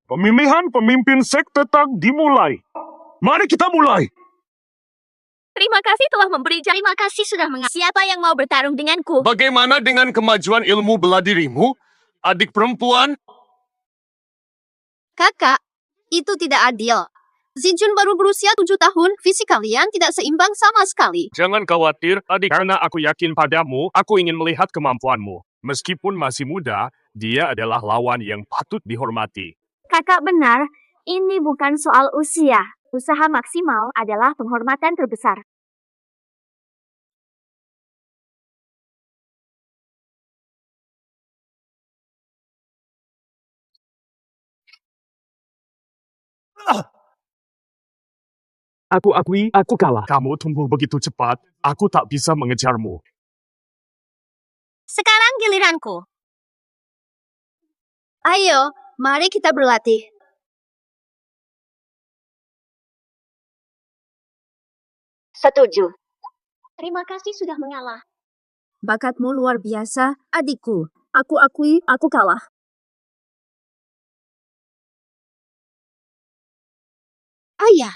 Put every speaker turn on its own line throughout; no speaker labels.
Pemilihan pemimpin sekte Tang dimulai. Mari kita mulai.
Terima kasih telah memberi. Terima kasih sudah Siapa yang mau bertarung denganku?
Bagaimana dengan kemajuan ilmu bela dirimu, adik perempuan?
Kakak, itu tidak adil. Zijun baru berusia 7 tahun, fisik kalian tidak seimbang sama sekali.
Jangan khawatir, adik, karena aku yakin padamu, aku ingin melihat kemampuanmu. Meskipun masih muda, dia adalah lawan yang patut dihormati.
Kakak benar, ini bukan soal usia. Usaha maksimal adalah penghormatan terbesar.
Aku akui, aku kalah. Kamu tumbuh begitu cepat, aku tak bisa mengejarmu.
Sekarang giliranku. Ayo, mari kita berlatih.
Setuju.
Terima kasih sudah mengalah.
Bakatmu luar biasa, adikku. Aku akui, aku kalah.
Ayah,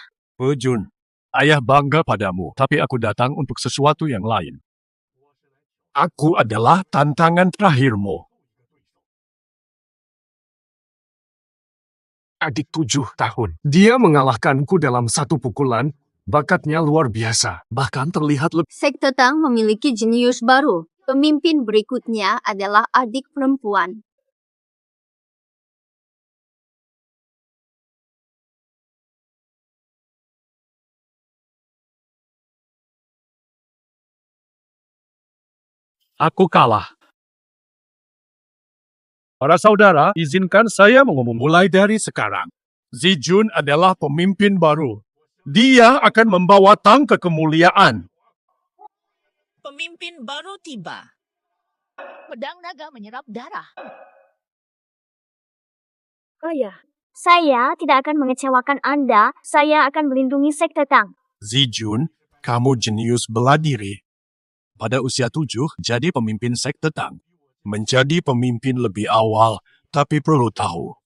Jun, ayah bangga padamu, tapi aku datang untuk sesuatu yang lain. Aku adalah tantangan terakhirmu.
Adik 7 tahun. Dia mengalahkanku dalam 1 pukulan. Bakatnya luar biasa. Bahkan terlihat lebih...
Sekte Tang memiliki jenius baru. Pemimpin berikutnya adalah adik perempuan.
Aku kalah. Para saudara, izinkan saya mengumumkan mulai dari sekarang. Zijun adalah pemimpin baru. Dia akan membawa Tang ke kemuliaan.
Pemimpin baru tiba. Pedang naga menyerap darah.
Ayah, saya tidak akan mengecewakan Anda. Saya akan melindungi sekte Tang.
Zijun, kamu jenius bela diri. Pada usia 7, jadi pemimpin sekte Tang. Menjadi pemimpin lebih awal, tapi perlu tahu.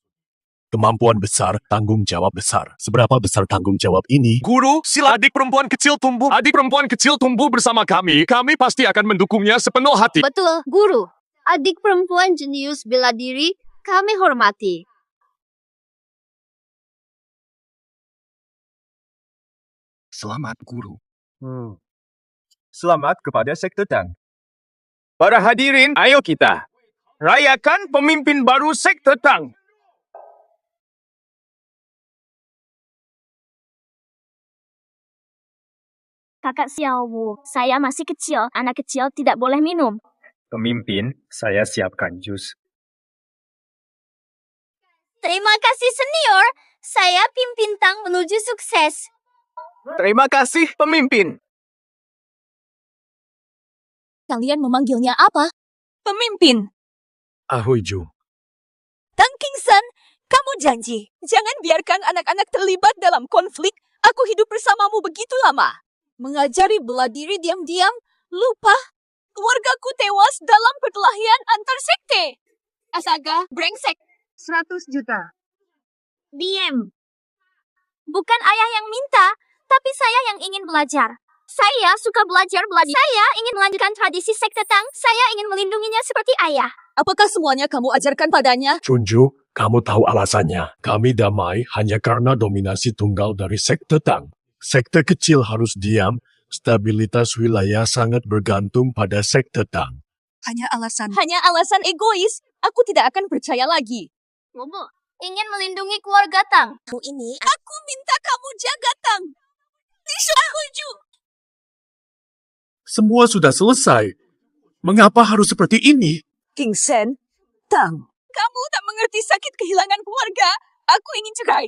Kemampuan besar, tanggung jawab besar. Seberapa besar tanggung jawab ini?
Guru, sila adik perempuan kecil tumbuh. Adik perempuan kecil tumbuh bersama kami. Kami pasti akan mendukungnya sepenuh hati.
Betul, guru. Adik perempuan jenius bela diri, kami hormati.
Selamat, guru.
Selamat kepada sekte Tang. Para hadirin, ayo kita rayakan pemimpin baru sekte Tang.
Kakak Xiaowu, saya masih kecil. Anak kecil tidak boleh minum.
Pemimpin, saya siapkan jus.
Terima kasih senior. Saya pimpin Tang menuju sukses.
Terima kasih, pemimpin.
Kalian memanggilnya apa? Pemimpin.
Ahoy, Ju.
Tang Qingsan, kamu janji. Jangan biarkan anak-anak terlibat dalam konflik. Aku hidup bersamamu begitu lama. Mengajari bela diri diam-diam. Lupa. Keluargaku tewas dalam perkelahian antar sekte. Astaga, brengsek.
100 juta. Diem. Bukan ayah yang minta, tapi saya yang ingin belajar. Saya suka belajar bela diri. Saya ingin melanjutkan tradisi sekte Tang. Saya ingin melindunginya seperti ayah.
Apakah semuanya kamu ajarkan padanya?
Chunju, kamu tahu alasannya. Kami damai hanya karena dominasi tunggal dari sekte Tang. Sekte kecil harus diam. Stabilitas wilayah sangat bergantung pada sekte Tang.
Hanya alasan egois. Aku tidak akan percaya lagi.
Bobo, ingin melindungi keluarga Tang.
Aku minta kamu jaga Tang. Setuju.
Semua sudah selesai. Mengapa harus seperti ini?
Qingsan, Tang. Kamu tak mengerti sakit kehilangan keluarga. Aku ingin cerai.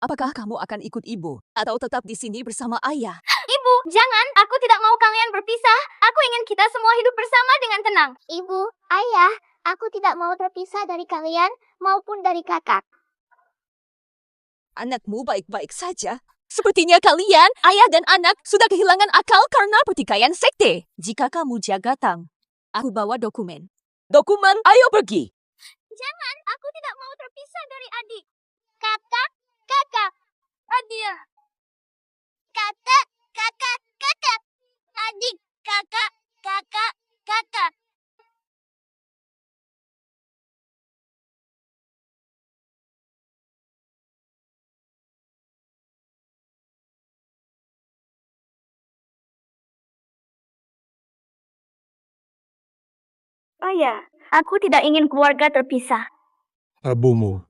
Apakah kamu akan ikut ibu atau tetap di sini bersama ayah?
Ibu, jangan. Aku tidak mau kalian berpisah. Aku ingin kita semua hidup bersama dengan tenang.
Ibu, ayah, aku tidak mau terpisah dari kalian maupun dari kakak.
Anakmu baik-baik saja. Sepertinya kalian, ayah dan anak, sudah kehilangan akal karena pertikaian sekte. Jika kamu jaga Tang, aku bawa dokumen. Dokumen, ayo pergi.
Jangan, aku tidak mau terpisah dari adik. Kakak, kakak. Adia. Kakak, kakak, kakak. Adik, kakak, kakak, kakak. Ayah, aku tidak ingin keluarga terpisah.
Abumu,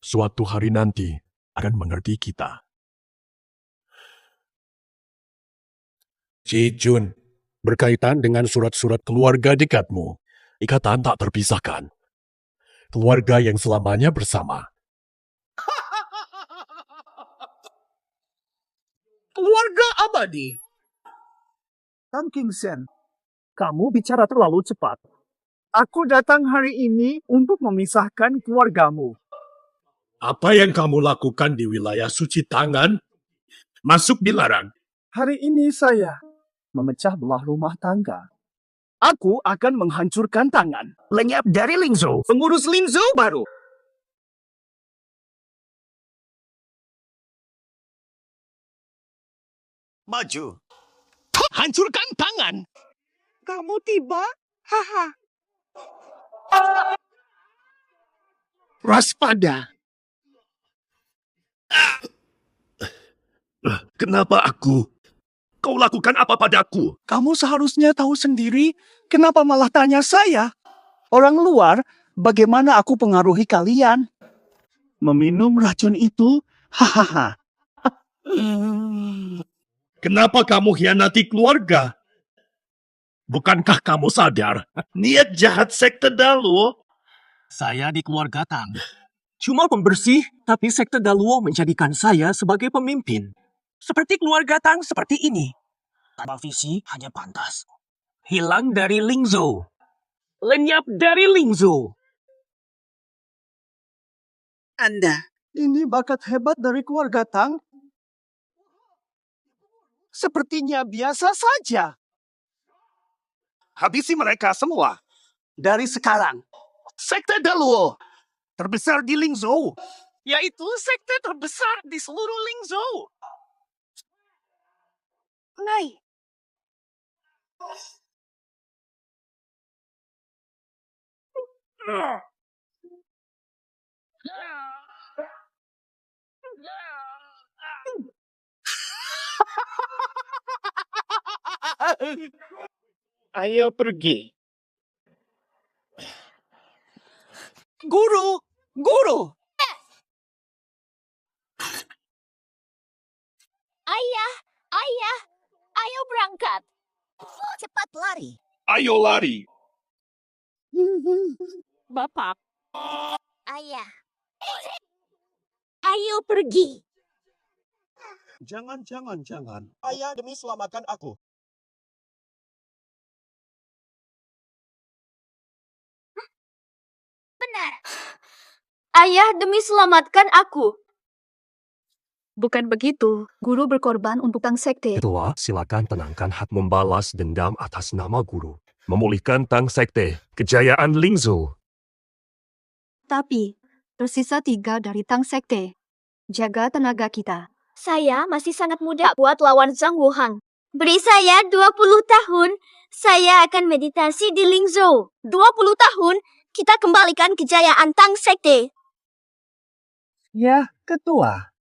suatu hari nanti akan mengerti kita. Ci Jun, berkaitan dengan surat-surat keluarga dekatmu, ikatan tak terpisahkan. Keluarga yang selamanya bersama.
Keluarga abadi. Tang King Sen, kamu bicara terlalu cepat. Aku datang hari ini untuk memisahkan keluargamu.
Apa yang kamu lakukan di wilayah suci tangan? Masuk dilarang.
Hari ini saya memecah belah rumah tangga. Aku akan menghancurkan tangan. Lenyap dari Lingzhou. Pengurus Lingzhou baru.
Maju. Hancurkan tangan.
Kamu tiba? Haha.
Waspada. Kenapa aku? Kau lakukan apa padaku?
Kamu seharusnya tahu sendiri. Kenapa malah tanya saya? Orang luar, bagaimana aku pengaruhi kalian? Meminum racun itu? Hahaha.
Kenapa kamu hianati keluarga? Bukankah kamu sadar niat jahat sekte Daluo?
Saya di keluarga Tang. Cuma pembersih, tapi sekte Daluo menjadikan saya sebagai pemimpin. Seperti keluarga Tang seperti ini. Tanpa visi hanya pantas. Hilang dari Lingzhou. Lenyap dari Lingzhou.
Anda, ini bakat hebat dari keluarga Tang. Sepertinya biasa saja. Habisi mereka semua. Dari sekarang. Sekte Daluo. Terbesar di Lingzhou. Yaitu sekte terbesar di seluruh Lingzhou. Nai.
Ayo pergi.
Guru! Guru!
Ayah, ayah, ayo berangkat. Cepat lari.
Ayo lari.
Bapak,
Ayah. Ayo pergi.
Jangan. Ayah demi selamatkan aku.
Benar. Ayah demi selamatkan aku.
Bukan begitu. Guru berkorban untuk Tang Sekte.
Ketua, silakan tenangkan hati membalas dendam atas nama guru. Memulihkan Tang Sekte, kejayaan Lingzhou.
Tapi, tersisa 3 dari Tang Sekte. Jaga tenaga kita.
Saya masih sangat muda buat lawan Zhang Wuhang. Beri saya 20 tahun, saya akan meditasi di Lingzhou. 20 tahun, kita kembalikan kejayaan Tang Sekte.
Ya, ketua.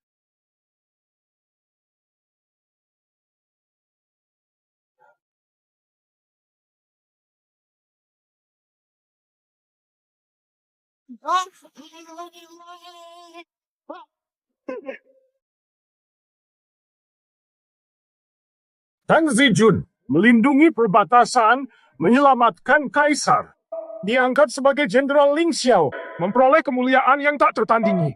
Tang Zijun melindungi perbatasan, menyelamatkan kaisar. Diangkat sebagai Jenderal Ling Xiao, memperoleh kemuliaan yang tak tertandingi.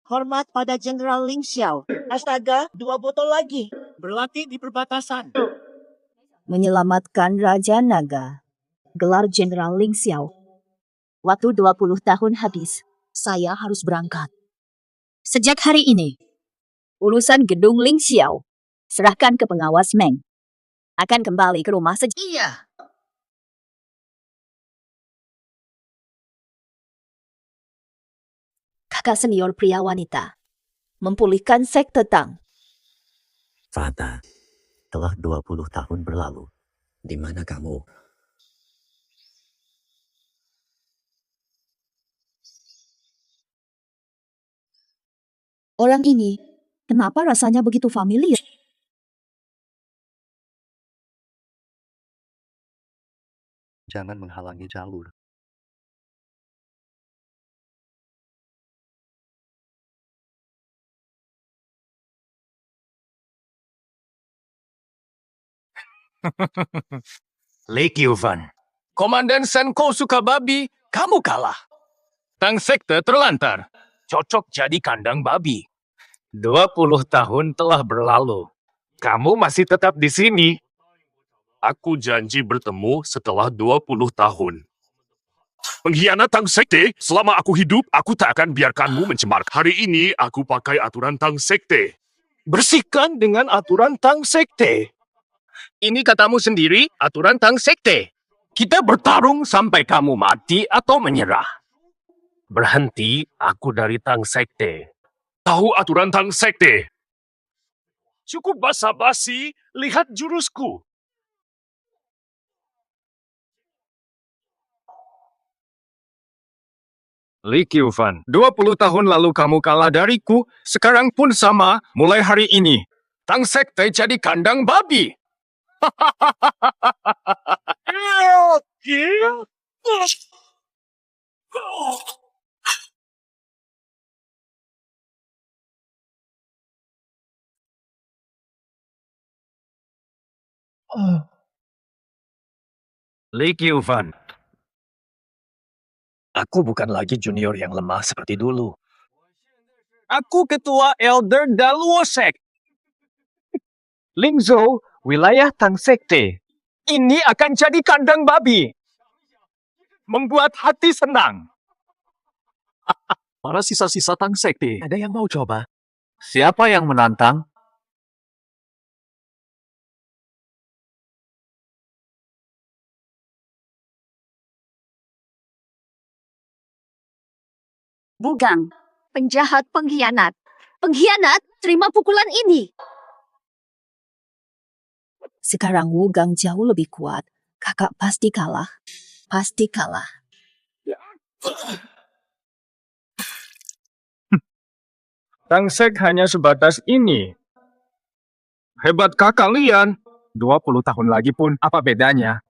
Hormat pada Jenderal Ling Xiao. Astaga, 2 botol lagi. Berlatih di perbatasan.
menyelamatkan Raja Naga. Gelar Jenderal Ling Xiao. Waktu 20 tahun habis. Saya harus berangkat. Sejak hari ini, urusan gedung Ling Xiao serahkan ke pengawas Meng. Akan kembali ke rumah
Iya.
kakak senior pria wanita. Memulihkan sekte Tang.
Fata, telah 20 tahun berlalu. Di mana kamu?
Orang ini, kenapa rasanya begitu familiar?
Jangan menghalangi jalur.
Lei Qiuvan, Komandan Senko suka babi, kamu kalah. Tang sekte terlantar. Cocok jadi kandang babi. 20 tahun telah berlalu. Kamu masih tetap di sini.
Aku janji bertemu setelah 20 tahun. Pengkhianat Tang Sekte, selama aku hidup, aku tak akan biarkanmu mencemar. Hari ini, aku pakai aturan Tang Sekte.
Bersihkan dengan aturan Tang Sekte. Ini katamu sendiri, aturan Tang Sekte. Kita bertarung sampai kamu mati atau menyerah. Berhenti, aku dari Tang Sekte.
Tahu aturan Tang Sekte? Cukup basa-basi, lihat jurusku.
Lei Qiuvan, 20 tahun lalu kamu kalah dariku, sekarang pun sama, mulai hari ini. Tang Sekte jadi kandang babi. Lei Qiuvan, aku bukan lagi junior yang lemah seperti dulu. Aku ketua Elder Daluo Sect. Lingzhou, wilayah Tang Sekte. Ini akan jadi kandang babi. Membuat hati senang.
Para sisa-sisa Tang Sekte.
Ada yang mau coba?
Siapa yang menantang?
Wugang, penjahat pengkhianat. Pengkhianat, terima pukulan ini.
Sekarang Wugang jauh lebih kuat. Kakak pasti kalah. Pasti kalah.
Tang Sek hanya sebatas ini. Hebatkah kalian? 20 tahun lagi pun apa bedanya?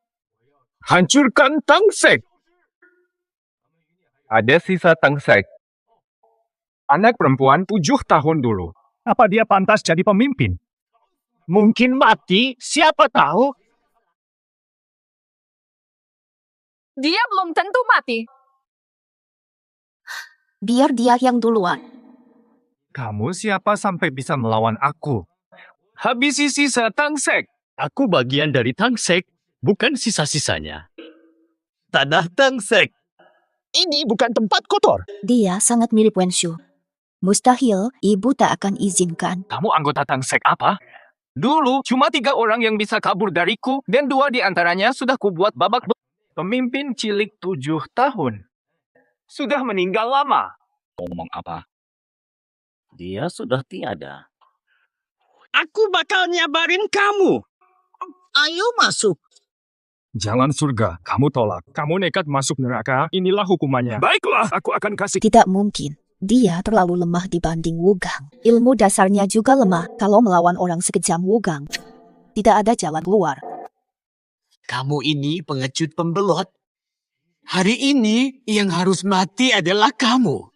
Hancurkan Tang Sek. Ada sisa Tang Sek. Anak perempuan 7 tahun dulu.
Apa dia pantas jadi pemimpin?
Mungkin mati, siapa tahu?
Dia belum tentu mati.
Biar dia yang duluan.
Kamu siapa sampai bisa melawan aku? Habisi sisa Tang Sek.
Aku bagian dari Tang Sek, bukan sisa-sisanya. Tanah Tang Sek.
Ini bukan tempat kotor.
Dia sangat mirip Wenshu. Mustahil ibu tak akan izinkan.
Kamu anggota Tang Sek apa? Dulu cuma 3 orang yang bisa kabur dariku dan 2 di antaranya sudah kubuat babak belur. Pemimpin cilik 7 tahun. Sudah meninggal lama.
Ngomong apa? Dia sudah tiada.
Aku bakal nyabarin kamu. Ayo masuk.
Jalan surga, kamu tolak. Kamu nekat masuk neraka, inilah hukumannya.
Baiklah, aku akan kasih.
Tidak mungkin. Dia terlalu lemah dibanding Wugang. Ilmu dasarnya juga lemah kalau melawan orang sekejam Wugang. Tidak ada jalan keluar.
Kamu ini pengecut pembelot. Hari ini yang harus mati adalah kamu.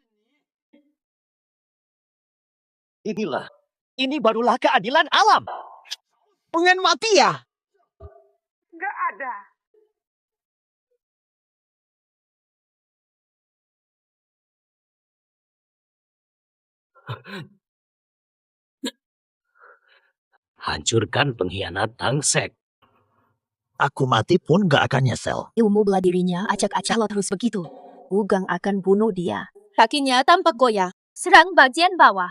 Ini barulah keadilan alam. Pengen mati ya?
Gak ada.
Hancurkan pengkhianat Tang Sek. Aku mati pun gak akan nyesel.
Ilmu bela dirinya acak-acak kalau terus begitu. Wugang akan bunuh dia.
Kakinya tampak goyah. Serang bagian bawah.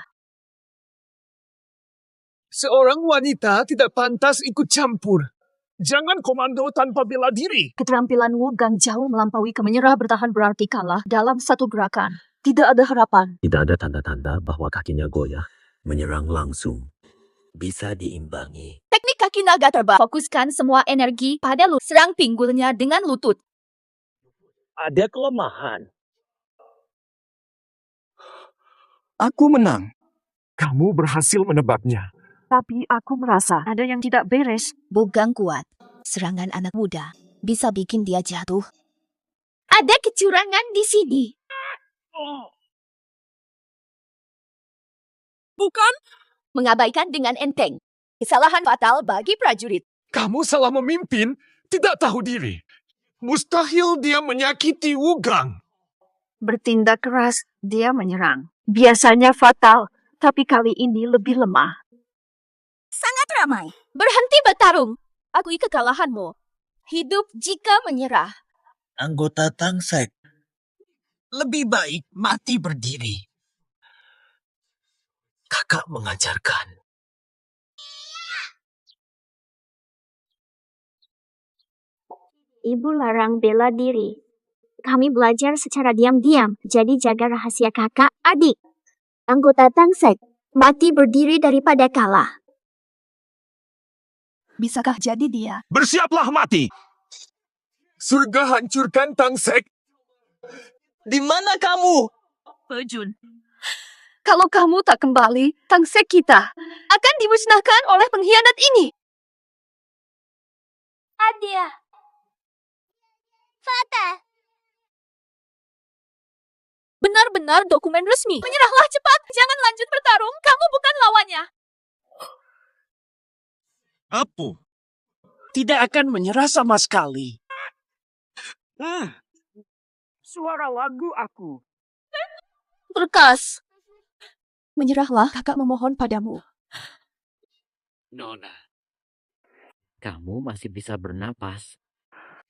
Seorang wanita tidak pantas ikut campur. Jangan komando tanpa bela diri.
Keterampilan Wugang jauh melampaui menyerah bertahan berarti kalah dalam satu gerakan.
Tidak ada harapan.
Tidak ada tanda-tanda bahwa kakinya goyah. Menyerang langsung. Bisa diimbangi.
Teknik kaki naga terbang. Fokuskan semua energi pada lutut. Serang pinggulnya dengan lutut.
Ada kelemahan. Aku menang.
Kamu berhasil menebaknya.
Tapi aku merasa ada yang tidak beres. Bugang kuat. Serangan anak muda bisa bikin dia jatuh. Ada kecurangan di sini. Bukan? Mengabaikan dengan enteng. Kesalahan fatal bagi prajurit.
Kamu salah memimpin, tidak tahu diri. Mustahil dia menyakiti Wugang.
Bertindak keras, dia menyerang. Biasanya fatal, tapi kali ini lebih lemah. Sangat ramai. Berhenti bertarung. Akui kekalahanmu. Hidup jika menyerah.
Anggota Tangsek.
Lebih baik mati berdiri.
Kakak mengajarkan.
Ibu larang bela diri. Kami belajar secara diam-diam, jadi jaga rahasia kakak, adik. Anggota Tangsek, mati berdiri daripada kalah.
Bisakah jadi dia?
Bersiaplah mati. Surga hancurkan Tangsek.
Di mana kamu?
Pejun. Kalau kamu tak kembali, Tangsek kita akan dimusnahkan oleh pengkhianat ini.
Adia. Fatah.
Benar-benar dokumen resmi. Menyerahlah cepat. Jangan lanjut bertarung. Kamu bukan lawannya.
Apu. Tidak akan menyerah sama sekali.
Suara lagu aku.
Berkas. Menyerahlah, kakak memohon padamu.
Nona. Kamu masih bisa bernapas.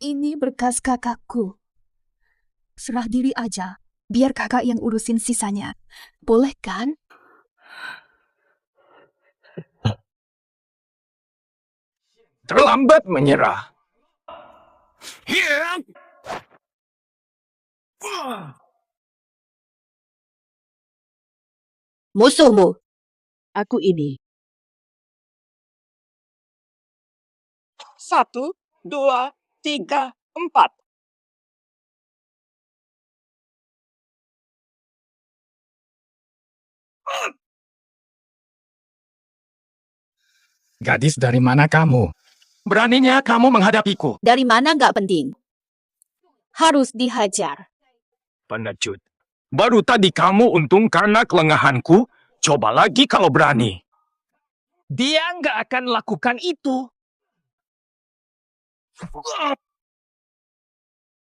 Ini berkas kakakku. Serah diri aja. Biar kakak yang urusin sisanya. Boleh kan?
Terlambat menyerah.
Musuhmu. Aku ini.
1, 2, 3, 4.
Gadis dari mana kamu? Beraninya kamu menghadapiku.
Dari mana nggak penting. Harus dihajar.
Pengecut. Baru tadi kamu untung karena kelengahanku. Coba lagi kalau berani.
Dia nggak akan lakukan itu.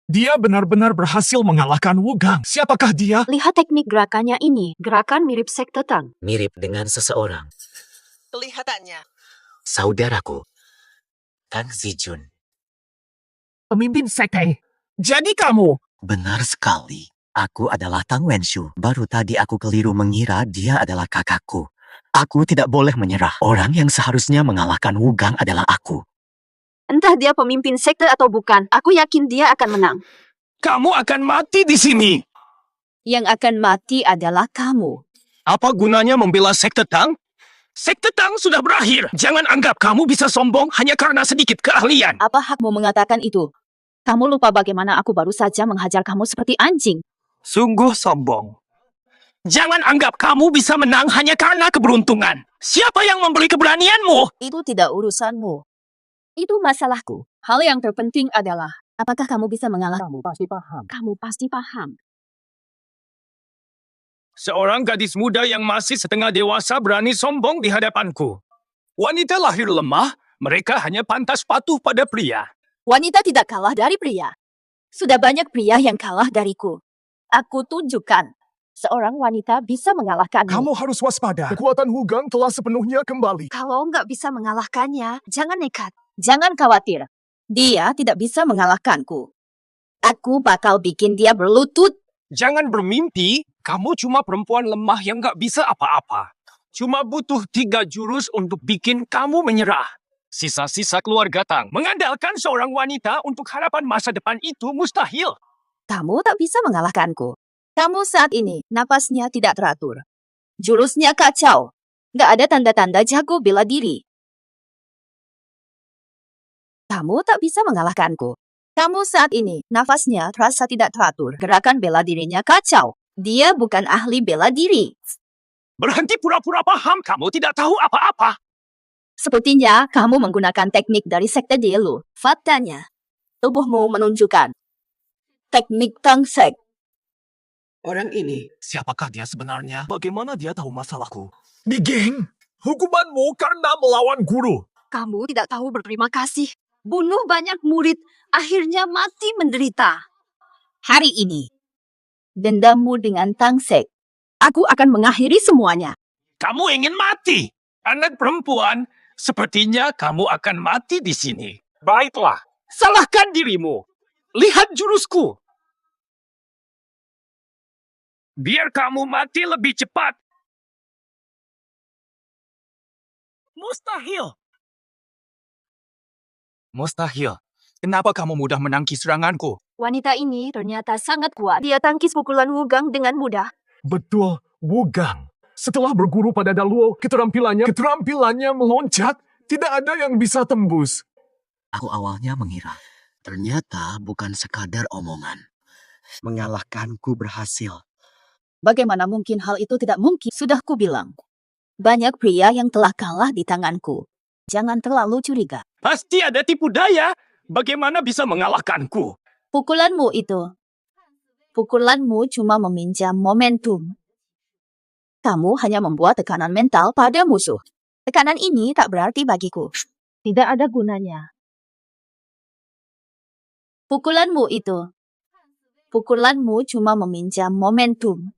Dia benar-benar berhasil mengalahkan Wugang. Siapakah dia?
Lihat teknik gerakannya ini. Gerakan mirip sekte Tang.
Mirip dengan seseorang.
Kelihatannya.
Saudaraku. Tang Zijun.
Pemimpin sekte. Jadi kamu.
Benar sekali. Aku adalah Tang Wenshu. Baru tadi aku keliru mengira dia adalah kakakku. Aku tidak boleh menyerah. Orang yang seharusnya mengalahkan Wugang adalah aku.
Entah dia pemimpin sekte atau bukan, aku yakin dia akan menang.
Kamu akan mati di sini.
Yang akan mati adalah kamu.
Apa gunanya membela sekte Tang? Sekte Tang sudah berakhir. Jangan anggap kamu bisa sombong hanya karena sedikit keahlian.
Apa hakmu mengatakan itu? Kamu lupa bagaimana aku baru saja menghajar kamu seperti anjing.
Sungguh sombong. Jangan anggap kamu bisa menang hanya karena keberuntungan. Siapa yang memberi keberanianmu?
Itu tidak urusanmu. Itu masalahku. Hal yang terpenting adalah, apakah kamu bisa mengalah?
Kamu pasti paham.
Kamu pasti paham.
Seorang gadis muda yang masih setengah dewasa berani sombong di hadapanku. Wanita lahir lemah, mereka hanya pantas patuh pada pria.
Wanita tidak kalah dari pria. Sudah banyak pria yang kalah dariku. Aku tunjukkan. Seorang wanita bisa mengalahkanmu.
Kamu harus waspada. Kekuatan Wugang telah sepenuhnya kembali.
Kalau nggak bisa mengalahkannya, jangan nekat. Jangan khawatir. Dia tidak bisa mengalahkanku. Aku bakal bikin dia berlutut.
Jangan bermimpi, kamu cuma perempuan lemah yang gak bisa apa-apa. Cuma butuh 3 jurus untuk bikin kamu menyerah. Sisa-sisa keluarga Tang mengandalkan seorang wanita untuk harapan masa depan itu mustahil.
Kamu tak bisa mengalahkanku. Kamu saat ini napasnya tidak teratur. Jurusnya kacau. Gak ada tanda-tanda jago bela diri. Kamu tak bisa mengalahkanku. Kamu saat ini nafasnya terasa tidak teratur. Gerakan bela dirinya kacau. Dia bukan ahli bela diri.
Berhenti pura-pura paham, kamu tidak tahu apa-apa.
Sepertinya kamu menggunakan teknik dari sekte Dielu. Faktanya, tubuhmu menunjukkan teknik Tangsek.
Orang ini, siapakah dia sebenarnya? Bagaimana dia tahu masalahku?
Di geng, hukumanmu karena melawan guru.
Kamu tidak tahu berterima kasih. Bunuh banyak murid, akhirnya mati menderita. Hari ini, dendammu dengan Tangsek. Aku akan mengakhiri semuanya.
Kamu ingin mati. Anak perempuan, sepertinya kamu akan mati di sini. Baiklah, salahkan dirimu. Lihat jurusku. Biar kamu mati lebih cepat. Mustahil.
Mustahil. Kenapa kamu mudah menangkis seranganku?
Wanita ini ternyata sangat kuat. Dia tangkis pukulan Wugang dengan mudah.
Betul, Wugang. Setelah berguru pada Daluo, keterampilannya meloncat. Tidak ada yang bisa tembus.
Aku awalnya mengira, ternyata bukan sekadar omongan. Mengalahkanku berhasil.
Bagaimana mungkin hal itu tidak mungkin? Sudah kubilang. Banyak pria yang telah kalah di tanganku. Jangan terlalu curiga.
Pasti ada tipu daya. Bagaimana bisa mengalahkanku?
Pukulanmu cuma meminjam momentum. Kamu hanya membuat tekanan mental pada musuh. Tekanan ini tak berarti bagiku. Tidak ada gunanya. Pukulanmu cuma meminjam momentum.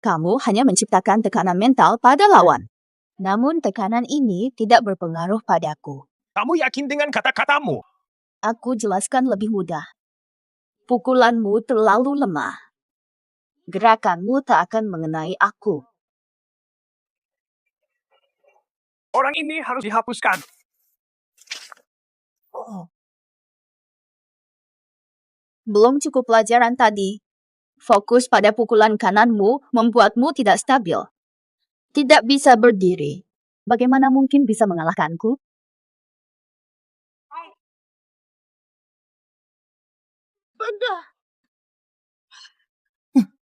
Kamu hanya menciptakan tekanan mental pada lawan. Namun tekanan ini tidak berpengaruh padaku.
Kamu yakin dengan kata-katamu?
Aku jelaskan lebih mudah. Pukulanmu terlalu lemah. Gerakanmu tak akan mengenai aku.
Orang ini harus dihapuskan.
Belum cukup pelajaran tadi. Fokus pada pukulan kananmu membuatmu tidak stabil. Tidak bisa berdiri. Bagaimana mungkin bisa mengalahkanku?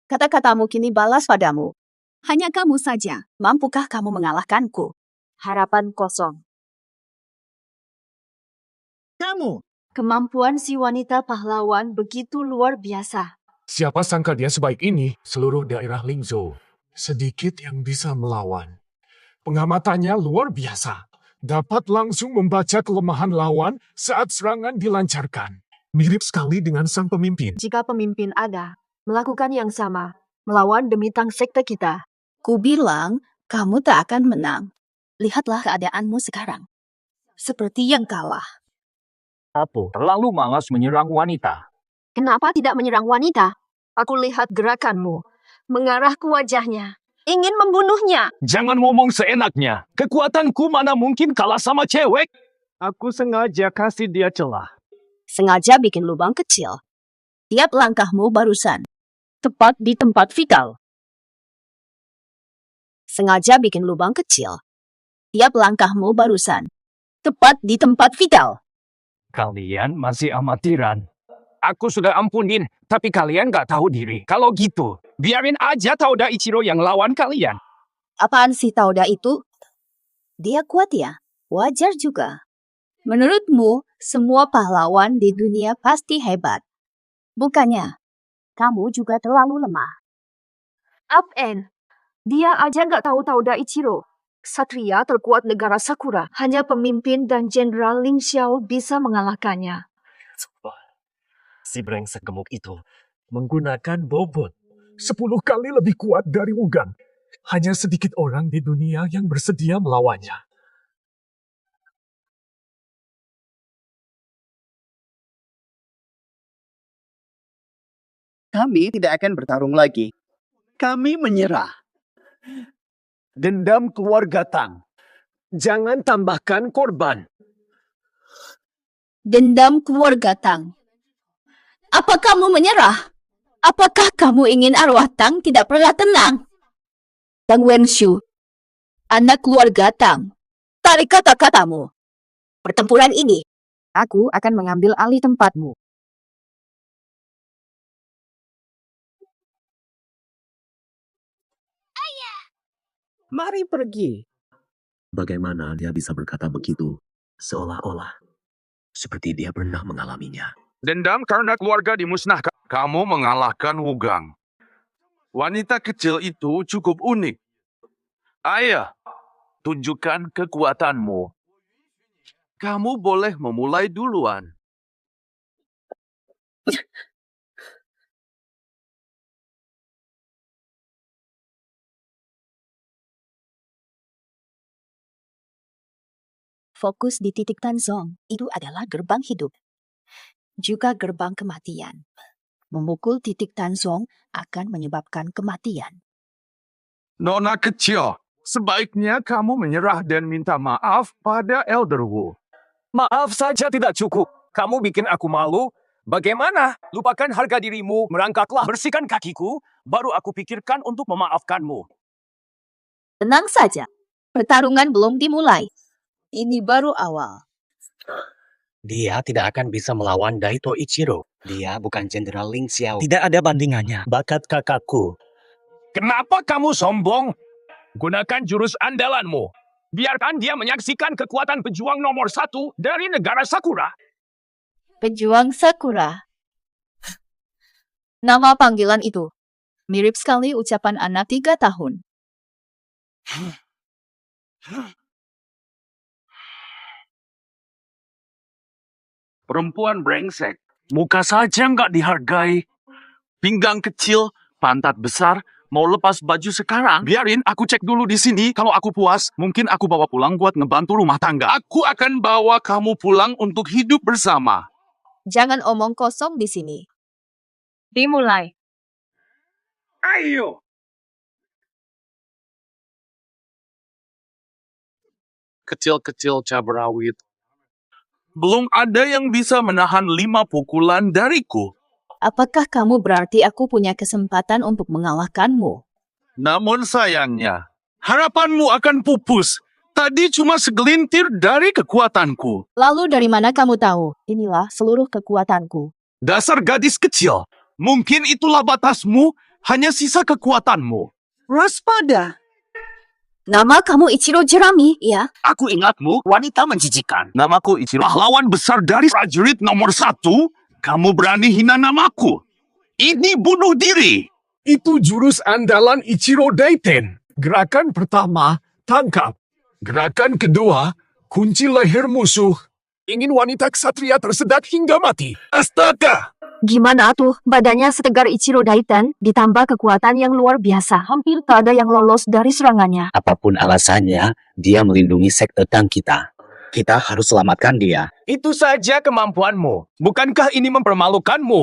Kata-katamu kini balas padamu. Hanya kamu saja. Mampukah kamu mengalahkanku? Harapan kosong.
Kamu,
Kemampuan si wanita pahlawan begitu luar biasa.
Siapa sangka dia sebaik ini? Seluruh daerah Lingzhou. Sedikit yang bisa melawan. Pengamatannya luar biasa. Dapat langsung membaca kelemahan lawan saat serangan dilancarkan. Mirip sekali dengan sang pemimpin.
Jika pemimpin ada, melakukan yang sama, melawan demi tang sekte kita. Ku bilang, kamu tak akan menang. Lihatlah keadaanmu sekarang. Seperti yang kalah.
Aku terlalu malas menyerang wanita.
Kenapa tidak menyerang wanita? Aku lihat gerakanmu. Mengarah ke wajahnya. Ingin membunuhnya.
Jangan ngomong seenaknya. Kekuatanku mana mungkin kalah sama cewek.
Aku sengaja kasih dia celah.
Sengaja bikin lubang kecil. Tiap langkahmu barusan. Tepat di tempat vital. Sengaja bikin lubang kecil. Tiap langkahmu barusan. Tepat di tempat vital.
Kalian masih amatiran. Aku sudah ampunin, tapi kalian gak tahu diri. Kalau gitu, biarin aja Tauda Ichiro yang lawan kalian.
Apaan sih Tauda itu? Dia kuat ya? Wajar juga. Menurutmu, semua pahlawan di dunia pasti hebat. Bukannya, kamu juga terlalu lemah. Up-end. Dia aja gak tahu Tauda Ichiro. Satria terkuat negara Sakura. Hanya pemimpin dan Jenderal Ling Xiao bisa mengalahkannya.
Si brengsek gemuk itu menggunakan bobot 10 kali lebih kuat dari Wugang. Hanya sedikit orang di dunia yang bersedia melawannya.
kami tidak akan bertarung lagi. Kami menyerah.
Dendam keluarga Tang. Jangan tambahkan korban.
Dendam keluarga Tang. Apa kamu menyerah? Apakah kamu ingin arwah Tang tidak pernah tenang? Tang Wenshu, anak keluarga Tang, tarik kata-katamu. Pertempuran ini,
Aku akan mengambil alih tempatmu.
Mari pergi.
Bagaimana dia bisa berkata begitu? Seolah-olah seperti dia pernah mengalaminya.
Dendam karena keluarga dimusnahkan. Kamu mengalahkan Wugang. Wanita kecil itu cukup unik. Ayah, tunjukkan kekuatanmu. Kamu boleh memulai duluan.
fokus di titik Tanzong, itu adalah gerbang hidup. Juga gerbang kematian. Memukul titik Tanzong akan menyebabkan kematian.
Nona kecil, sebaiknya kamu menyerah dan minta maaf pada Elder Wu.
Maaf saja tidak cukup. Kamu bikin aku malu. Bagaimana? Lupakan harga dirimu, merangkaklah, bersihkan kakiku, baru aku pikirkan untuk memaafkanmu.
Tenang saja. Pertarungan belum dimulai. Ini baru awal.
Dia tidak akan bisa melawan Daito Ichiro. Dia bukan Jenderal Ling Xiao. Tidak ada bandingannya. Bakat kakakku.
Kenapa kamu sombong? Gunakan jurus andalanmu. Biarkan dia menyaksikan kekuatan pejuang nomor 1 dari negara Sakura.
Pejuang Sakura. Nama panggilan itu. Mirip sekali ucapan anak 3 tahun.
Perempuan brengsek. Muka saja nggak dihargai. Pinggang kecil, pantat besar, mau lepas baju sekarang? Biarin aku cek dulu di sini. Kalau aku puas, mungkin aku bawa pulang buat ngebantu rumah tangga. Aku akan bawa kamu pulang untuk hidup bersama.
Jangan omong kosong di sini. Dimulai.
Ayo. Kecil-kecil caberawit. Belum ada yang bisa menahan 5 pukulan dariku.
Apakah kamu berarti aku punya kesempatan untuk mengalahkanmu?
Namun sayangnya, harapanmu akan pupus. Tadi cuma segelintir dari kekuatanku.
Lalu dari mana kamu tahu? Inilah seluruh kekuatanku.
Dasar gadis kecil. Mungkin itulah batasmu, hanya sisa kekuatanmu.
Waspada.
Nama kamu Ichiro Jerami, ya?
Aku ingatmu, wanita menjijikan. Namaku Ichiro. Pahlawan besar dari prajurit nomor 1. Kamu berani hina namaku. Ini bunuh diri.
Itu jurus andalan Ichiro Daiten. Gerakan pertama, tangkap. Gerakan kedua, kunci leher musuh. Ingin wanita ksatria tersedak hingga mati. Astaga!
Gimana tuh, badannya setegar Ichiro Daiten, ditambah kekuatan yang luar biasa. Hampir tak ada yang lolos dari serangannya.
Apapun alasannya, dia melindungi sekte Tang kita. Kita harus selamatkan dia.
Itu saja kemampuanmu. Bukankah ini mempermalukanmu?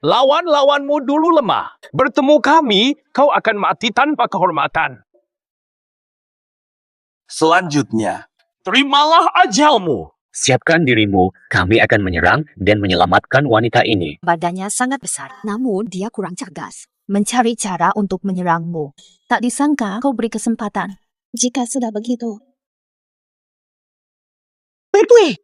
Lawan-lawanmu dulu lemah. Bertemu kami, kau akan mati tanpa kehormatan.
Selanjutnya, terimalah ajalmu.
Siapkan dirimu, kami akan menyerang dan menyelamatkan wanita ini.
Badannya sangat besar, namun dia kurang cerdas. Mencari cara untuk menyerangmu. Tak disangka kau beri kesempatan. Jika sudah begitu.
Berkeley!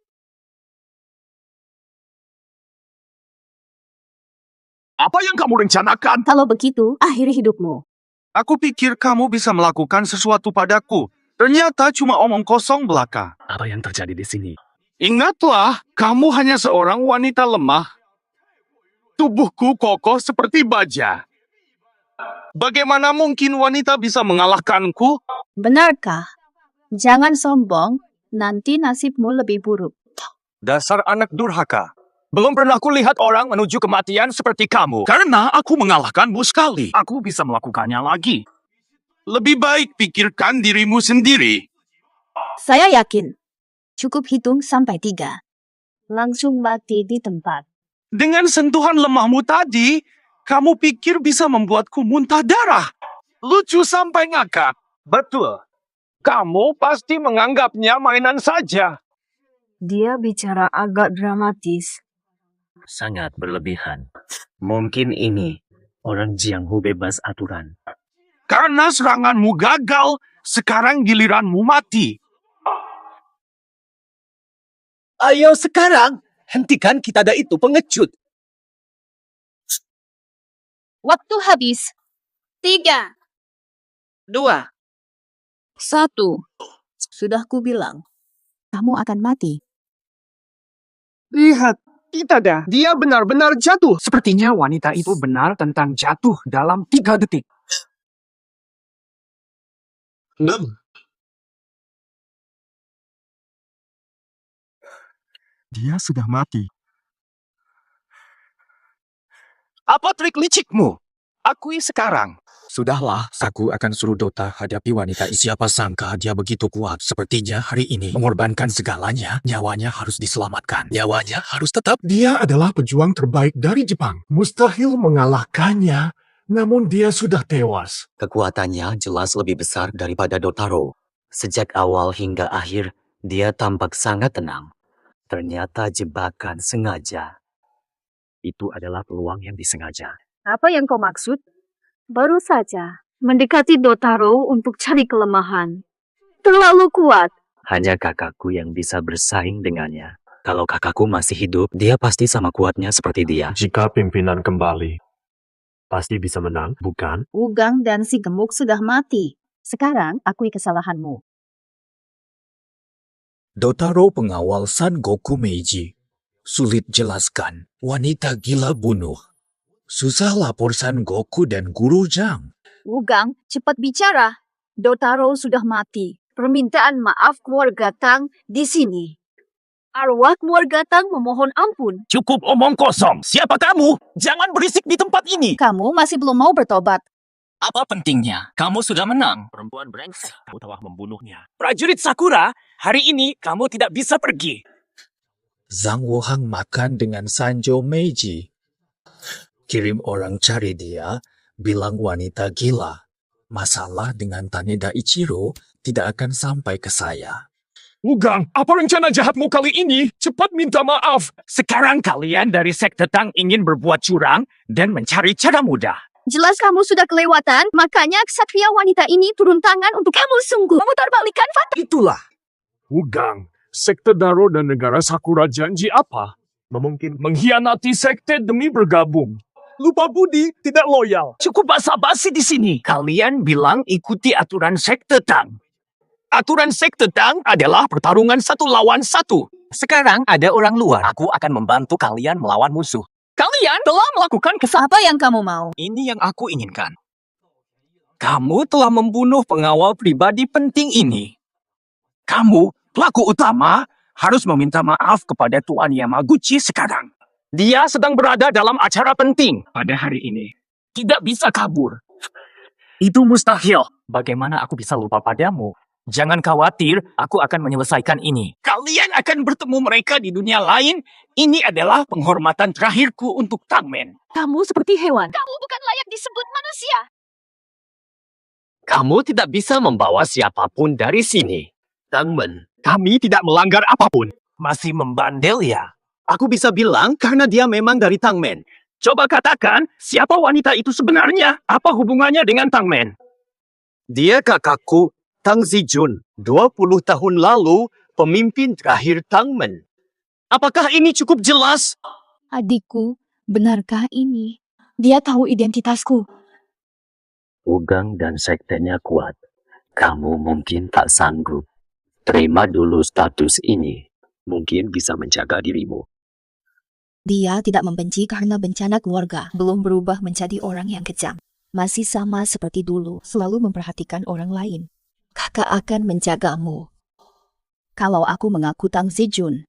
Apa yang kamu rencanakan?
Kalau begitu, akhiri hidupmu.
Aku pikir kamu bisa melakukan sesuatu padaku. Ternyata cuma omong kosong belaka.
Apa yang terjadi di sini?
Ingatlah, kamu hanya seorang wanita lemah. Tubuhku kokoh seperti baja. Bagaimana mungkin wanita bisa mengalahkanku?
Benarkah? Jangan sombong, nanti nasibmu lebih buruk.
Dasar anak durhaka. Belum pernah kulihat orang menuju kematian seperti kamu.
Karena aku mengalahkanmu sekali. Aku bisa melakukannya lagi. Lebih baik pikirkan dirimu sendiri.
Saya yakin. Cukup hitung sampai 3. Langsung mati di tempat.
Dengan sentuhan lemahmu tadi, kamu pikir bisa membuatku muntah darah. Lucu sampai ngakak.
Betul. Kamu pasti menganggapnya mainan saja.
Dia bicara agak dramatis.
Sangat berlebihan. Mungkin ini Orang Jianghu bebas aturan.
Karena seranganmu gagal, sekarang giliranmu mati.
Ayo sekarang, hentikan Kitada itu pengecut.
Waktu habis. 3,
2,
1.
Sudah kubilang, kamu akan mati.
Lihat, Kitada, dia benar-benar jatuh. Sepertinya wanita itu benar tentang jatuh dalam 3 detik.
6. Dia sudah mati.
Apa trik licikmu? Akui sekarang.
Sudahlah, aku akan suruh Dota hadapi wanita ini. Siapa sangka dia begitu kuat. Sepertinya hari ini mengorbankan segalanya. Nyawanya harus diselamatkan. Nyawanya harus tetap. Dia adalah pejuang terbaik dari Jepang. Mustahil mengalahkannya. Namun dia sudah tewas.
Kekuatannya jelas lebih besar daripada Dotaro. Sejak awal hingga akhir, dia tampak sangat tenang. Ternyata jebakan sengaja. Itu adalah peluang yang disengaja.
Apa yang kau maksud? Baru saja mendekati Dotaro untuk cari kelemahan. Terlalu kuat.
Hanya kakakku yang bisa bersaing dengannya. Kalau kakakku masih hidup, dia pasti sama kuatnya seperti dia.
Jika pimpinan kembali, pasti bisa menang, bukan?
Ugang dan si gemuk sudah mati. Sekarang akui kesalahanmu.
Dotaro pengawal San Goku Meiji. Sulit jelaskan. Wanita gila bunuh. Susah lapor San Goku dan Guru Zhang.
Ugang, cepat bicara. Dotaro sudah mati. Permintaan maaf keluarga Tang di sini. Arwah keluarga Tang memohon ampun.
Cukup omong kosong. Siapa kamu? Jangan berisik di tempat ini.
Kamu masih belum mau bertobat.
Apa pentingnya? Kamu sudah menang.
Perempuan brengsek. Kamu telah membunuhnya.
Prajurit Sakura, hari ini kamu tidak bisa pergi.
Zhang Wuhang makan dengan Sanjo Meiji. Kirim orang cari dia, bilang wanita gila. Masalah dengan Taneda Ichiro tidak akan sampai ke saya. Ugang, apa rencana jahatmu kali ini? Cepat minta maaf.
Sekarang kalian dari sekte Tang ingin berbuat curang dan mencari cara mudah.
Jelas kamu sudah kelewatan, makanya ksatria wanita ini turun tangan untuk kamu sungguh memutarbalikkan fakta.
Itulah.
Ugang, sekte Daro dan negara Sakura janji apa? Memungkinkan
Mengkhianati sekte demi bergabung. Lupa budi, tidak loyal.
Cukup basa-basi di sini. Kalian bilang ikuti aturan sekte Tang. Aturan sekte Tang adalah pertarungan 1 lawan 1. Sekarang ada orang luar. Aku akan membantu kalian melawan musuh. Kalian telah melakukan kesalahan.
Apa yang kamu mau?
Ini yang aku inginkan. Kamu telah membunuh pengawal pribadi penting ini. Kamu, pelaku utama, harus meminta maaf kepada Tuan Yamaguchi sekarang. Dia sedang berada dalam acara penting pada hari ini. Tidak bisa kabur. Itu mustahil. Bagaimana aku bisa lupa padamu? Jangan khawatir, aku akan menyelesaikan ini. Kalian akan bertemu mereka di dunia lain. Ini adalah penghormatan terakhirku untuk Tangmen.
Kamu seperti hewan.
Kamu bukan layak disebut manusia.
Kamu tidak bisa membawa siapapun dari sini. Tangmen, kami tidak melanggar apapun. Masih membandel ya? Aku bisa bilang karena dia memang dari Tangmen. Coba katakan, siapa wanita itu sebenarnya? Apa hubungannya dengan Tangmen? Dia kakakku, Tang Zijun. 20 tahun lalu, pemimpin terakhir Tangmen. Apakah ini cukup jelas?
Adikku, benarkah ini? Dia tahu identitasku.
Ugang dan sektenya kuat. Kamu mungkin tak sanggup. Terima dulu status ini. Mungkin bisa menjaga dirimu.
Dia tidak membenci karena bencana keluarga. Belum berubah menjadi orang yang kejam. Masih sama seperti dulu, selalu memperhatikan orang lain. Kakak akan menjagamu. Kalau aku mengaku Tang Zijun,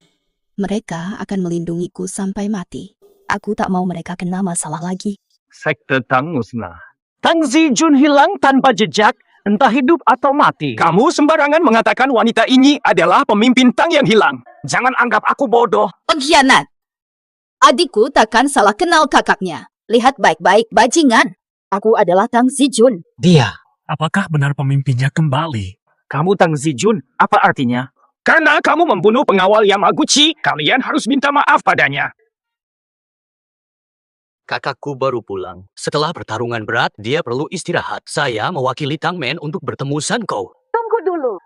mereka akan melindungiku sampai mati. Aku tak mau mereka kena masalah lagi.
Sekte Tang musnah. Tang Zijun hilang tanpa jejak, entah hidup atau mati. Kamu sembarangan mengatakan wanita ini adalah pemimpin Tang yang hilang. Jangan anggap aku bodoh.
Pengkhianat! Adikku takkan salah kenal kakaknya. Lihat baik-baik, bajingan. Aku adalah Tang Zijun.
Dia, apakah benar pemimpinnya kembali?
Kamu Tang Zijun, apa artinya? Karena kamu membunuh pengawal Yamaguchi, kalian harus minta maaf padanya.
Kakakku baru pulang. Setelah pertarungan berat, dia perlu istirahat. Saya mewakili Tangmen untuk bertemu Sanko.
Tunggu dulu.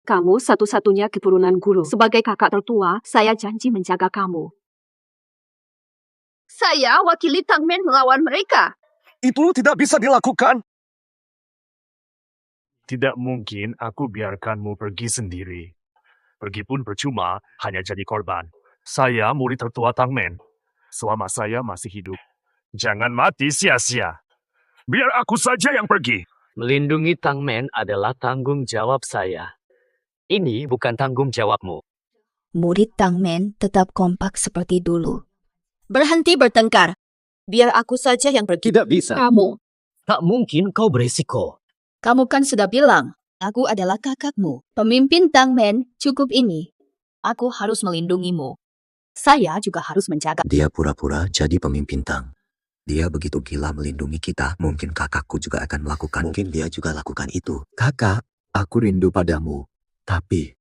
Kamu satu-satunya keturunan guru. Sebagai kakak tertua, saya janji menjaga kamu.
Saya wakili Tangmen melawan mereka.
Itu tidak bisa dilakukan.
Tidak mungkin aku biarkanmu pergi sendiri. Pergi pun percuma, hanya jadi korban. Saya murid tertua Tangmen. Selama saya masih hidup, jangan mati sia-sia. Biar aku saja yang pergi.
Melindungi Tangmen adalah tanggung jawab saya. Ini bukan tanggung jawabmu.
Murid Tangmen tetap kompak seperti dulu.
Berhenti bertengkar. Biar aku saja yang pergi.
Tidak bisa.
Kamu.
Tak mungkin kau beresiko.
Kamu kan sudah bilang, aku adalah kakakmu. Pemimpin Tangmen cukup ini. Aku harus melindungimu.
Saya juga harus menjaga.
Dia pura-pura jadi pemimpin Tang. Dia begitu gila melindungi kita, mungkin kakakku juga akan melakukan. Mungkin dia juga lakukan itu. Kakak, aku rindu padamu. Tapi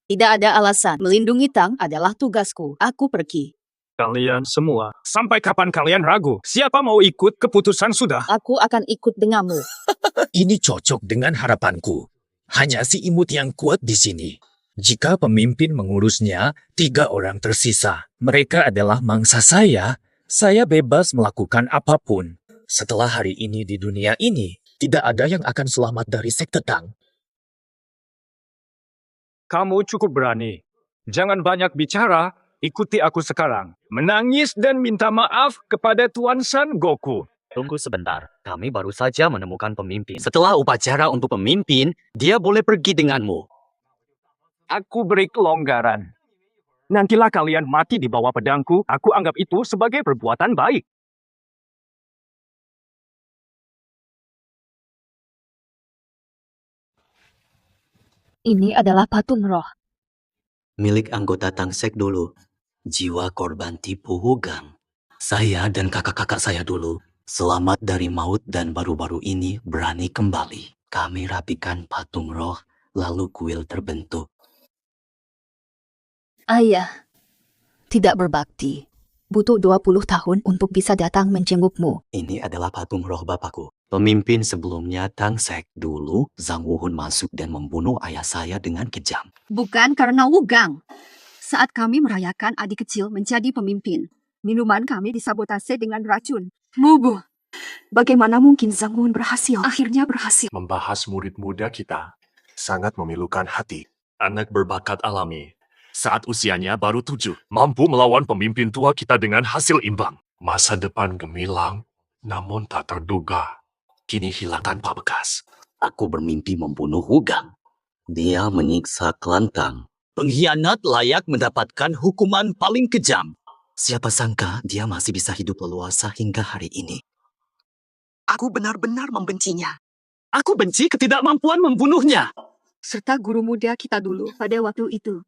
Tidak ada alasan. Melindungi Tang adalah tugasku. Aku pergi.
Kalian semua, sampai kapan kalian ragu? Siapa mau ikut keputusan sudah?
Aku akan ikut denganmu.
Ini cocok dengan harapanku. Hanya si imut yang kuat di sini. Jika pemimpin mengurusnya, 3 orang tersisa. Mereka adalah mangsa saya. Saya bebas melakukan apapun. Setelah hari ini di dunia ini, tidak ada yang akan selamat dari sekte Tang.
Kamu cukup berani. Jangan banyak bicara, ikuti aku sekarang. Menangis dan minta maaf kepada Tuan San Goku.
Tunggu sebentar, kami baru saja menemukan pemimpin. Setelah upacara untuk pemimpin, dia boleh pergi denganmu.
Aku beri kelonggaran. Nantilah kalian mati di bawah pedangku, aku anggap itu sebagai perbuatan baik.
Ini adalah patung roh.
milik anggota Tangsek dulu. Jiwa korban tipu Hugang. Saya dan kakak-kakak saya dulu selamat dari maut dan baru-baru ini berani kembali. Kami rapikan patung roh, lalu kuil terbentuk.
Ayah, tidak berbakti. Butuh 20 tahun untuk bisa datang menjengukmu.
Ini adalah patung roh bapakku. Pemimpin sebelumnya Tangsek dulu, Zhang Wuhun masuk dan membunuh ayah saya dengan kejam.
Bukan karena Wugang. Saat kami merayakan adik kecil menjadi pemimpin, minuman kami disabotase dengan racun. Mubuh.
Bagaimana mungkin Zhang Wuhun berhasil? Akhirnya berhasil.
Membahas murid muda kita sangat memilukan hati.
Anak berbakat alami. Saat usianya baru 7, mampu melawan pemimpin tua kita dengan hasil imbang.
Masa depan gemilang, namun tak terduga. Kini hilang tanpa bekas.
Aku bermimpi membunuh Hugang. Dia menyiksa Klantang. Pengkhianat layak mendapatkan hukuman paling kejam. Siapa sangka dia masih bisa hidup leluasa hingga hari ini. Aku benar-benar membencinya. Aku benci ketidakmampuan membunuhnya.
Serta guru muda kita dulu pada waktu itu.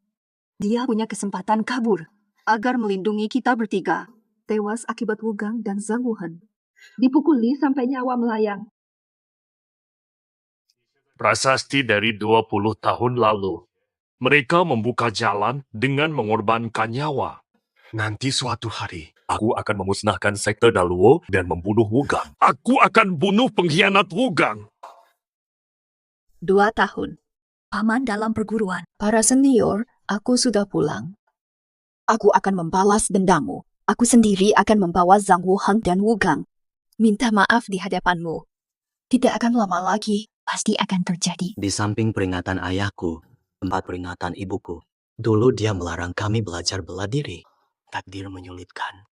Dia punya kesempatan kabur agar melindungi kita bertiga. Tewas akibat Wugang dan Zhang Wuhan. Dipukuli sampai nyawa melayang.
Prasasti dari 20 tahun lalu. Mereka membuka jalan dengan mengorbankan nyawa.
Nanti suatu hari,
Aku akan memusnahkan sekte Daluo dan membunuh Wugang. Aku akan bunuh pengkhianat Wugang.
2 tahun. Paman dalam perguruan. Para senior, aku sudah pulang. Aku akan membalas dendammu. Aku sendiri akan membawa Zhang Wuhan dan Wugang. Minta maaf di hadapanmu. Tidak akan lama lagi. Pasti akan terjadi.
Di samping peringatan ayahku, tempat peringatan ibuku. Dulu dia melarang kami belajar bela diri. Takdir menyulitkan.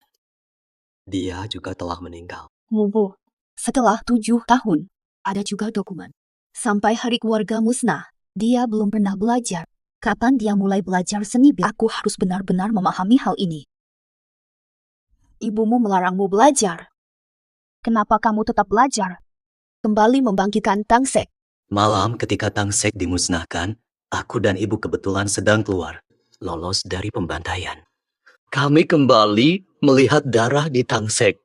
Dia juga telah meninggal.
Mubu. Setelah 7 tahun, ada juga dokumen. Sampai hari keluarga musnah, dia belum pernah belajar. Kapan dia mulai belajar seni? Aku harus benar-benar memahami hal ini. Ibumu melarangmu belajar. Kenapa kamu tetap belajar? Kembali membangkitkan Tangsek.
Malam ketika Tangsek dimusnahkan, aku dan ibu kebetulan sedang keluar, lolos dari pembantaian. Kami kembali melihat darah di Tangsek.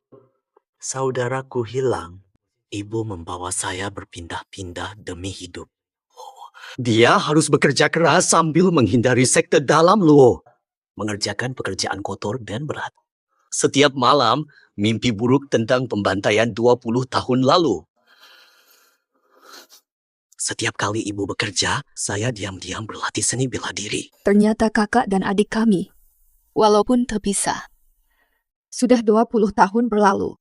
Saudaraku hilang. Ibu membawa saya berpindah-pindah demi hidup. Dia harus bekerja keras sambil menghindari sekte dalam Luo. Mengerjakan pekerjaan kotor dan berat. Setiap malam, mimpi buruk tentang pembantaian 20 tahun lalu. Setiap kali ibu bekerja, saya diam-diam berlatih seni bela diri.
Ternyata kakak dan adik kami, walaupun terpisah, sudah 20 tahun berlalu.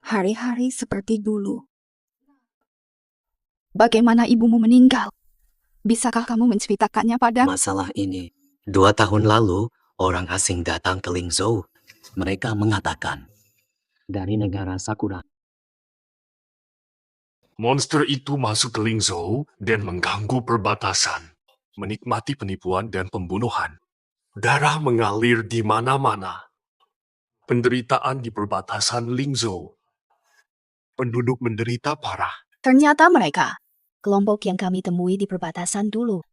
Hari-hari seperti dulu. Bagaimana ibumu meninggal? Bisakah kamu menceritakannya padaku?
Masalah ini, 2 tahun lalu, orang asing datang ke Lingzhou. Mereka mengatakan, dari negara Sakura.
Monster itu masuk ke Lingzhou dan mengganggu perbatasan, menikmati penipuan dan pembunuhan. Darah mengalir di mana-mana. Penderitaan di perbatasan Lingzhou. Penduduk menderita parah.
Ternyata mereka, kelompok yang kami temui di perbatasan dulu.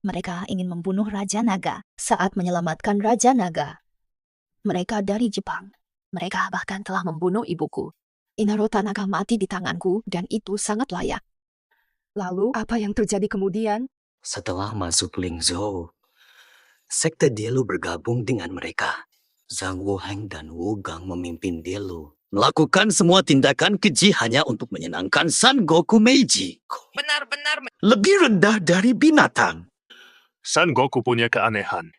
Mereka ingin membunuh Raja Naga saat menyelamatkan Raja Naga. Mereka dari Jepang. Mereka bahkan telah membunuh ibuku. Inaro Tanaka mati di tanganku dan itu sangat layak. Lalu apa yang terjadi kemudian?
Setelah masuk Lingzhou, sekte Dielu bergabung dengan mereka. Zhang Wuheng dan Wu Gang memimpin Dielu. Melakukan semua tindakan keji hanya untuk menyenangkan Son Goku Meiji.
Benar-benar
Lebih rendah dari binatang.
Son Goku punya keanehan.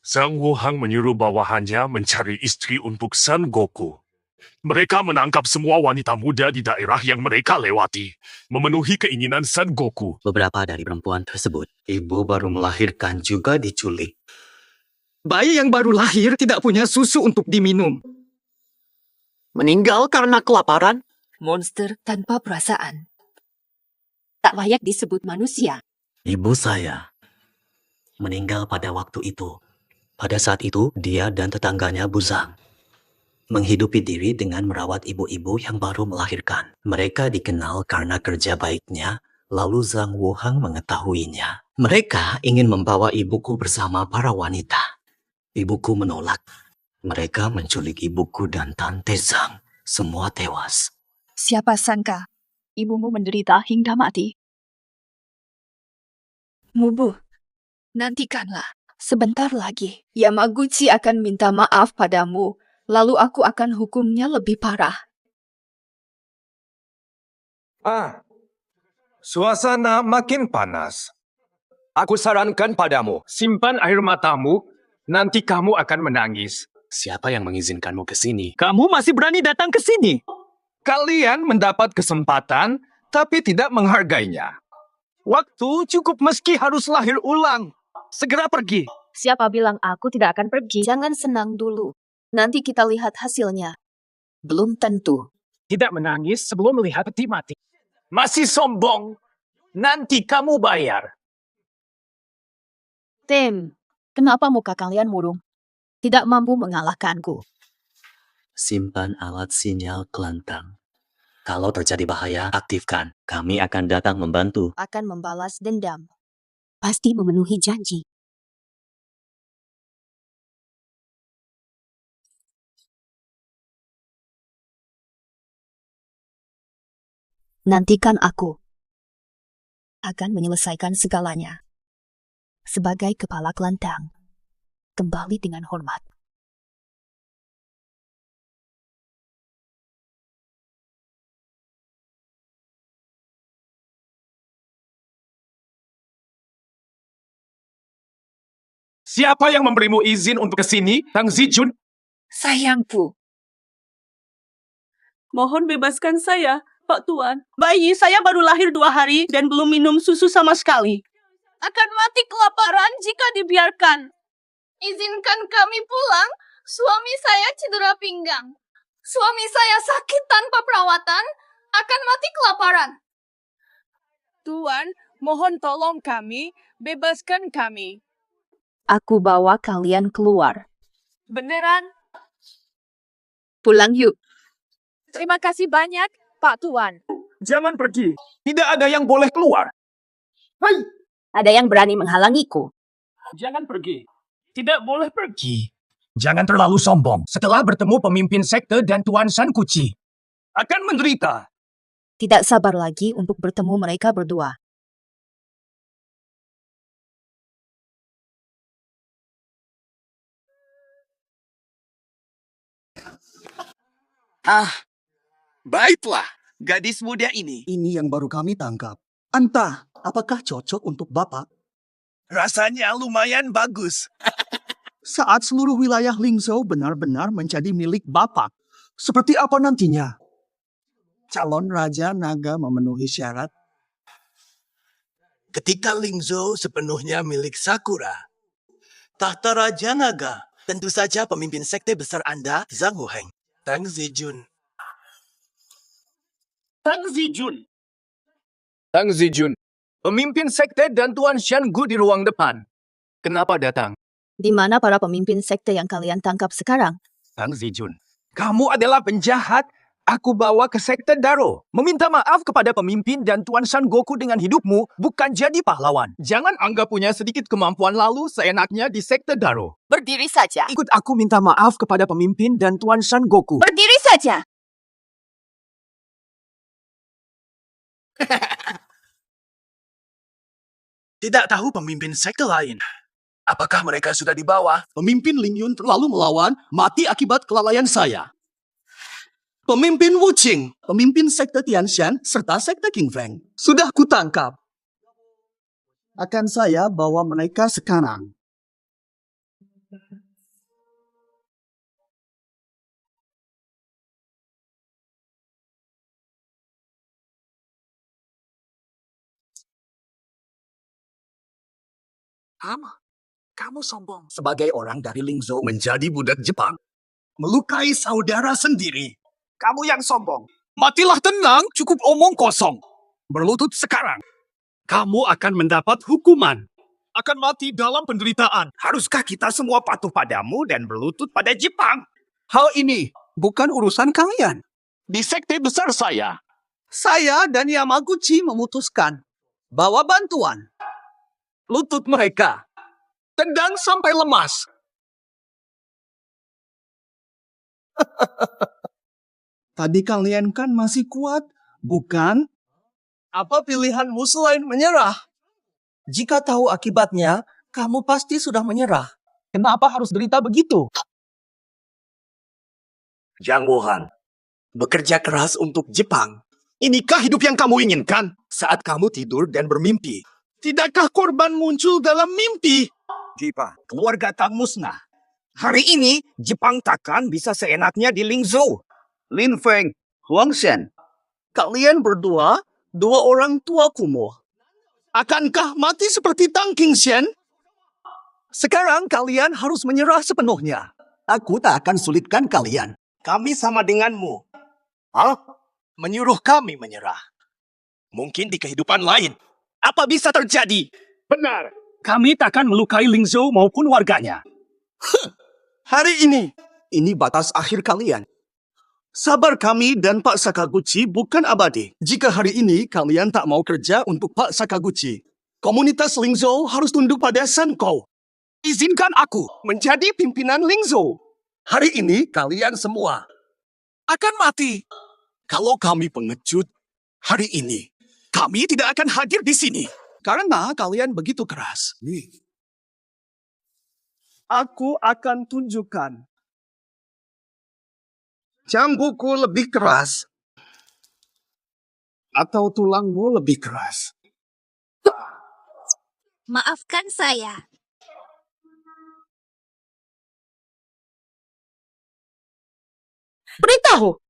Zhang Wuhang menyuruh bawahannya mencari istri untuk Son Goku. Mereka menangkap semua wanita muda di daerah yang mereka lewati, memenuhi keinginan Son Goku.
Beberapa dari perempuan tersebut, ibu baru melahirkan juga diculik. Bayi yang baru lahir tidak punya susu untuk diminum. Meninggal karena kelaparan.
Monster tanpa perasaan. Tak layak disebut manusia.
Ibu saya meninggal pada waktu itu. Pada saat itu, dia dan tetangganya Buzang menghidupi diri dengan merawat ibu-ibu yang baru melahirkan. Mereka dikenal karena kerja baiknya, lalu Zhang Wuhang mengetahuinya. Mereka ingin membawa ibuku bersama para wanita. Ibuku menolak. Mereka menculik ibuku dan Tante Zhang. Semua tewas.
Siapa sangka ibumu menderita hingga mati? Mubu, nantikanlah. Sebentar lagi, Yamaguchi akan minta maaf padamu. Lalu aku akan hukumnya lebih parah.
Suasana makin panas. Aku sarankan padamu, simpan air matamu, nanti kamu akan menangis.
Siapa yang mengizinkanmu ke sini?
kamu masih berani datang ke sini.
Kalian mendapat kesempatan, tapi tidak menghargainya. Waktu cukup meski harus lahir ulang. Segera pergi.
Siapa bilang aku tidak akan pergi? Jangan senang dulu. Nanti kita lihat hasilnya. Belum tentu.
Tidak menangis sebelum melihat peti mati.
Masih sombong. Nanti kamu bayar.
Tim, kenapa muka kalian murung? Tidak mampu mengalahkanku.
Simpan alat sinyal kelantang. Kalau terjadi bahaya, aktifkan. Kami akan datang membantu.
Akan membalas dendam. Pasti memenuhi janji. Nantikan aku. Akan menyelesaikan segalanya. Sebagai kepala kelantang. Kembali dengan hormat.
Siapa yang memberimu izin untuk ke sini, Tang Zijun?
Sayangku. Mohon bebaskan saya, Pak Tuan. Bayi saya baru lahir 2 hari dan belum minum susu sama sekali.
Akan mati kelaparan jika dibiarkan. Izinkan kami pulang, suami saya cedera pinggang. Suami saya sakit tanpa perawatan, akan mati kelaparan.
Tuan, mohon tolong kami, bebaskan kami.
Aku bawa kalian keluar.
Beneran?
Pulang yuk.
Terima kasih banyak, Pak Tuan.
Jangan pergi. Tidak ada yang boleh keluar.
Ada yang berani menghalangiku.
Jangan pergi.
Tidak boleh pergi. Jangan terlalu sombong. Setelah bertemu pemimpin sekte dan Tuan San Kuci,
Akan menderita.
Tidak sabar lagi untuk bertemu mereka berdua.
Baiklah, gadis muda ini.
Ini yang baru kami tangkap. Entah, apakah cocok untuk Bapak?
Rasanya lumayan bagus.
Saat seluruh wilayah Lingzhou benar-benar menjadi milik Bapak. Seperti apa nantinya? Calon Raja Naga memenuhi syarat.
Ketika Lingzhou sepenuhnya milik Sakura, tahta Raja Naga, tentu saja pemimpin sekte besar Anda, Zhang Huheng, Tang Zijun.
Tang Zijun.
Tang Zijun, pemimpin sekte dan Tuan Shangu di ruang depan. Kenapa datang?
Di mana para pemimpin sekte yang kalian tangkap sekarang?
Tang Zijun, kamu adalah penjahat. Aku bawa ke sekte Daro. Meminta maaf kepada pemimpin dan Tuan San Goku dengan hidupmu, bukan jadi pahlawan. Jangan anggap punya sedikit kemampuan lalu seenaknya di sekte Daro.
Berdiri saja.
Ikut aku minta maaf kepada pemimpin dan Tuan San Goku.
Berdiri saja.
Tidak tahu pemimpin sekte lain. Apakah mereka sudah dibawa? Pemimpin Ling Yun terlalu melawan, mati akibat kelalaian saya.
Pemimpin Wu Qing, pemimpin sekte Tianshan, serta sekte King Feng. Sudah kutangkap. Akan saya bawa mereka sekarang.
Kamu sombong. Sebagai orang dari Lingzhou menjadi budak Jepang. Melukai saudara sendiri. Kamu yang sombong. Matilah tenang, cukup omong kosong. Berlutut sekarang. Kamu akan mendapat hukuman. Akan mati dalam penderitaan. Haruskah kita semua patuh padamu dan berlutut pada Jepang?
Hal ini bukan urusan kalian.
Di sekte besar saya.
Saya dan Yamaguchi memutuskan bawa bantuan.
Lutut mereka. Tendang sampai lemas.
Tadi kalian kan masih kuat, bukan? Apa pilihanmu selain menyerah? Jika tahu akibatnya, kamu pasti sudah menyerah. Kenapa harus derita begitu?
Zhang Wuhan, bekerja keras untuk Jepang. Inikah hidup yang kamu inginkan saat kamu tidur dan bermimpi? Tidakkah korban muncul dalam mimpi? Jipa, keluarga Tang musnah. Hari ini, Jepang takkan bisa seenaknya di Lingzhou.
Lin Feng, Huang Shen, kalian berdua, dua orang tua kumuh.
Akankah mati seperti Tang Qingshen?
Sekarang kalian harus menyerah sepenuhnya. Aku tak akan sulitkan kalian.
Kami sama denganmu. Hah? Menyuruh kami menyerah. Mungkin di kehidupan lain. Apa bisa terjadi?
Benar. Kami takkan melukai Lingzhou maupun warganya.
Hari ini batas akhir kalian. Sabar kami dan Pak Sakaguchi bukan abadi. Jika hari ini kalian tak mau kerja untuk Pak Sakaguchi, komunitas Lingzhou harus tunduk pada Senkou.
Izinkan aku menjadi pimpinan Lingzhou. Hari ini kalian semua akan mati. Kalau kami pengecut, hari ini kami tidak akan hadir di sini.
Karena kalian begitu keras. Aku akan tunjukkan. Cangguku lebih keras. Atau tulangmu lebih keras.
Maafkan saya.
Beritahu.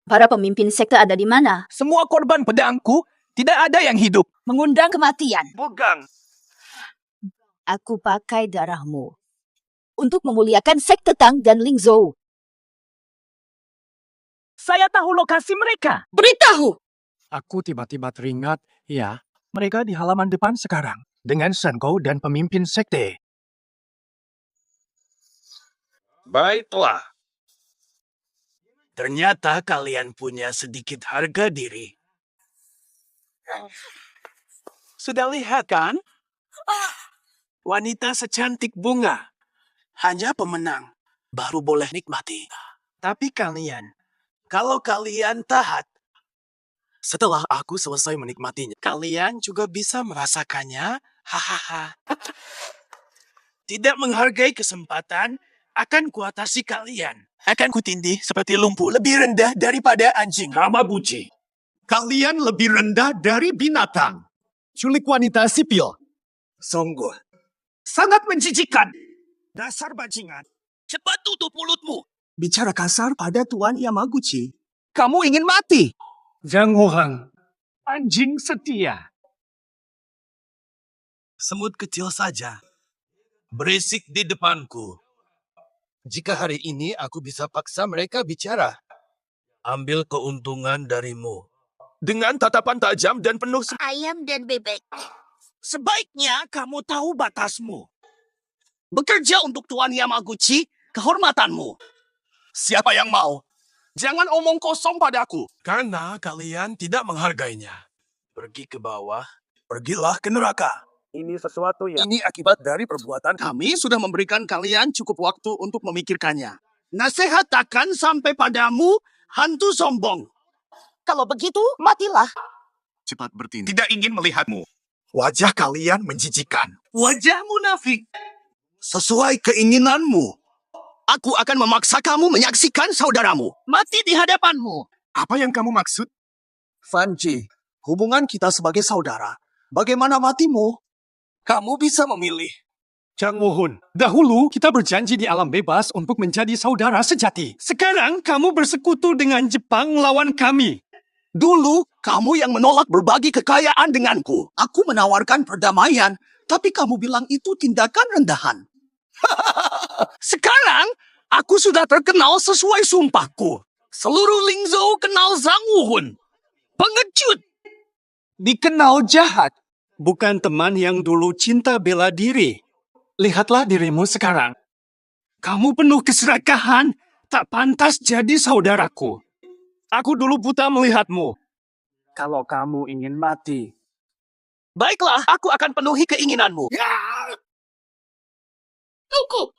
Para pemimpin sekte ada di mana?
Semua korban pedangku, tidak ada yang hidup.
Mengundang kematian.
Bukan.
Aku pakai darahmu untuk memuliakan sekte Tang dan Lingzhou.
Saya tahu lokasi mereka.
Beritahu.
Aku tiba-tiba teringat, ya, mereka di halaman depan sekarang. Dengan Senkou dan pemimpin sekte.
Baiklah. Ternyata kalian punya sedikit harga diri. Sudah lihat kan? Wanita secantik bunga. Hanya pemenang baru boleh nikmati. Tapi kalian, kalau kalian taat, setelah aku selesai menikmatinya, kalian juga bisa merasakannya. Hahaha. Tidak menghargai kesempatan
Akan kuatasi kalian. Akan kutindih seperti lumpuh lebih rendah daripada anjing.
Hamaguchi, kalian lebih rendah dari binatang.
Culik wanita sipil.
Sungguh, sangat menjijikan. Dasar bajingan.
Cepat tutup mulutmu.
Bicara kasar pada Tuan Yamaguchi. Kamu ingin mati.
Zhang Wuhan, anjing setia.
Semut kecil saja. Berisik di depanku. Jika hari ini aku bisa paksa mereka bicara, ambil keuntungan darimu. Dengan tatapan tajam dan penuh
Ayam dan bebek. Sebaiknya kamu tahu batasmu. Bekerja untuk Tuan Yamaguchi, kehormatanmu.
Siapa yang mau?
Jangan omong kosong padaku.
Karena kalian tidak menghargainya. Pergi ke bawah, pergilah ke neraka.
Ini sesuatu yang...
Ini akibat dari perbuatan
Kami sudah memberikan kalian cukup waktu untuk memikirkannya. Nasihat takkan sampai padamu, hantu sombong.
Kalau begitu, matilah.
Cepat bertindak. Tidak ingin melihatmu.
Wajah kalian menjijikan.
Wajah munafik. Sesuai keinginanmu. Aku akan memaksa kamu menyaksikan saudaramu mati di hadapanmu.
Apa yang kamu maksud?
Fanji, hubungan kita sebagai saudara. Bagaimana matimu? Kamu bisa memilih.
Zhang Wuhan, dahulu kita berjanji di alam bebas untuk menjadi saudara sejati. Sekarang kamu bersekutu dengan Jepang lawan kami.
Dulu, kamu yang menolak berbagi kekayaan denganku. Aku menawarkan perdamaian, tapi kamu bilang itu tindakan rendahan. Sekarang, aku sudah terkenal sesuai sumpahku. Seluruh Lingzhou kenal Zhang Wuhan. Pengecut.
Dikenal jahat, bukan teman yang dulu cinta bela diri. Lihatlah dirimu sekarang. Kamu penuh keserakahan, tak pantas jadi saudaraku. Aku dulu buta melihatmu. Kalau kamu ingin mati,
Baiklah, aku akan penuhi keinginanmu.
Cukup.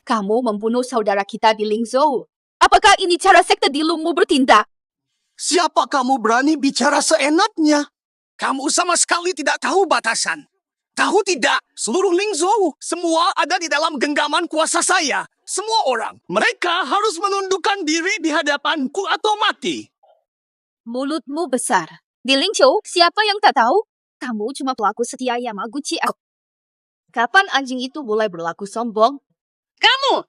Kamu membunuh saudara kita di Lingzhou. Apakah ini cara sekte Dilungmu bertindak?
Siapa kamu berani bicara seenaknya? Kamu sama sekali tidak tahu batasan. Tahu tidak, seluruh Lingzhou, semua ada di dalam genggaman kuasa saya. Semua orang, mereka harus menundukkan diri di hadapanku atau mati.
Mulutmu besar. Di Lingzhou, siapa yang tak tahu? Kamu cuma pelaku setia Yamaguchi. Kapan anjing itu mulai berlaku sombong? Kamu!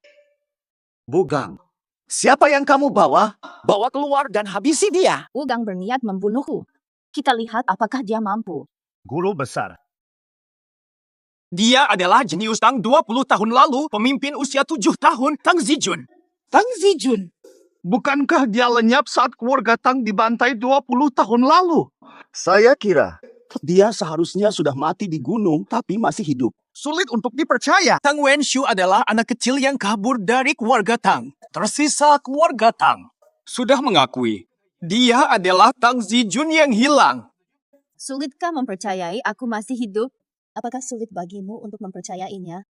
Bugang, siapa yang kamu bawa? Bawa keluar dan habisi dia.
Wugang berniat membunuhku. Kita lihat apakah dia mampu.
guru besar. Dia adalah jenius Tang 20 tahun lalu, pemimpin usia 7 tahun, Tang Zijun.
Tang Zijun? Bukankah dia lenyap saat keluarga Tang dibantai 20 tahun lalu? Saya kira dia seharusnya sudah mati di gunung tapi masih hidup. Sulit untuk dipercaya.
Tang Wenshu adalah anak kecil yang kabur dari keluarga Tang. Tersisa keluarga Tang. Sudah mengakui, dia adalah Tang Zijun yang hilang.
Sulitkah mempercayai aku masih hidup? Apakah sulit bagimu untuk mempercayainya?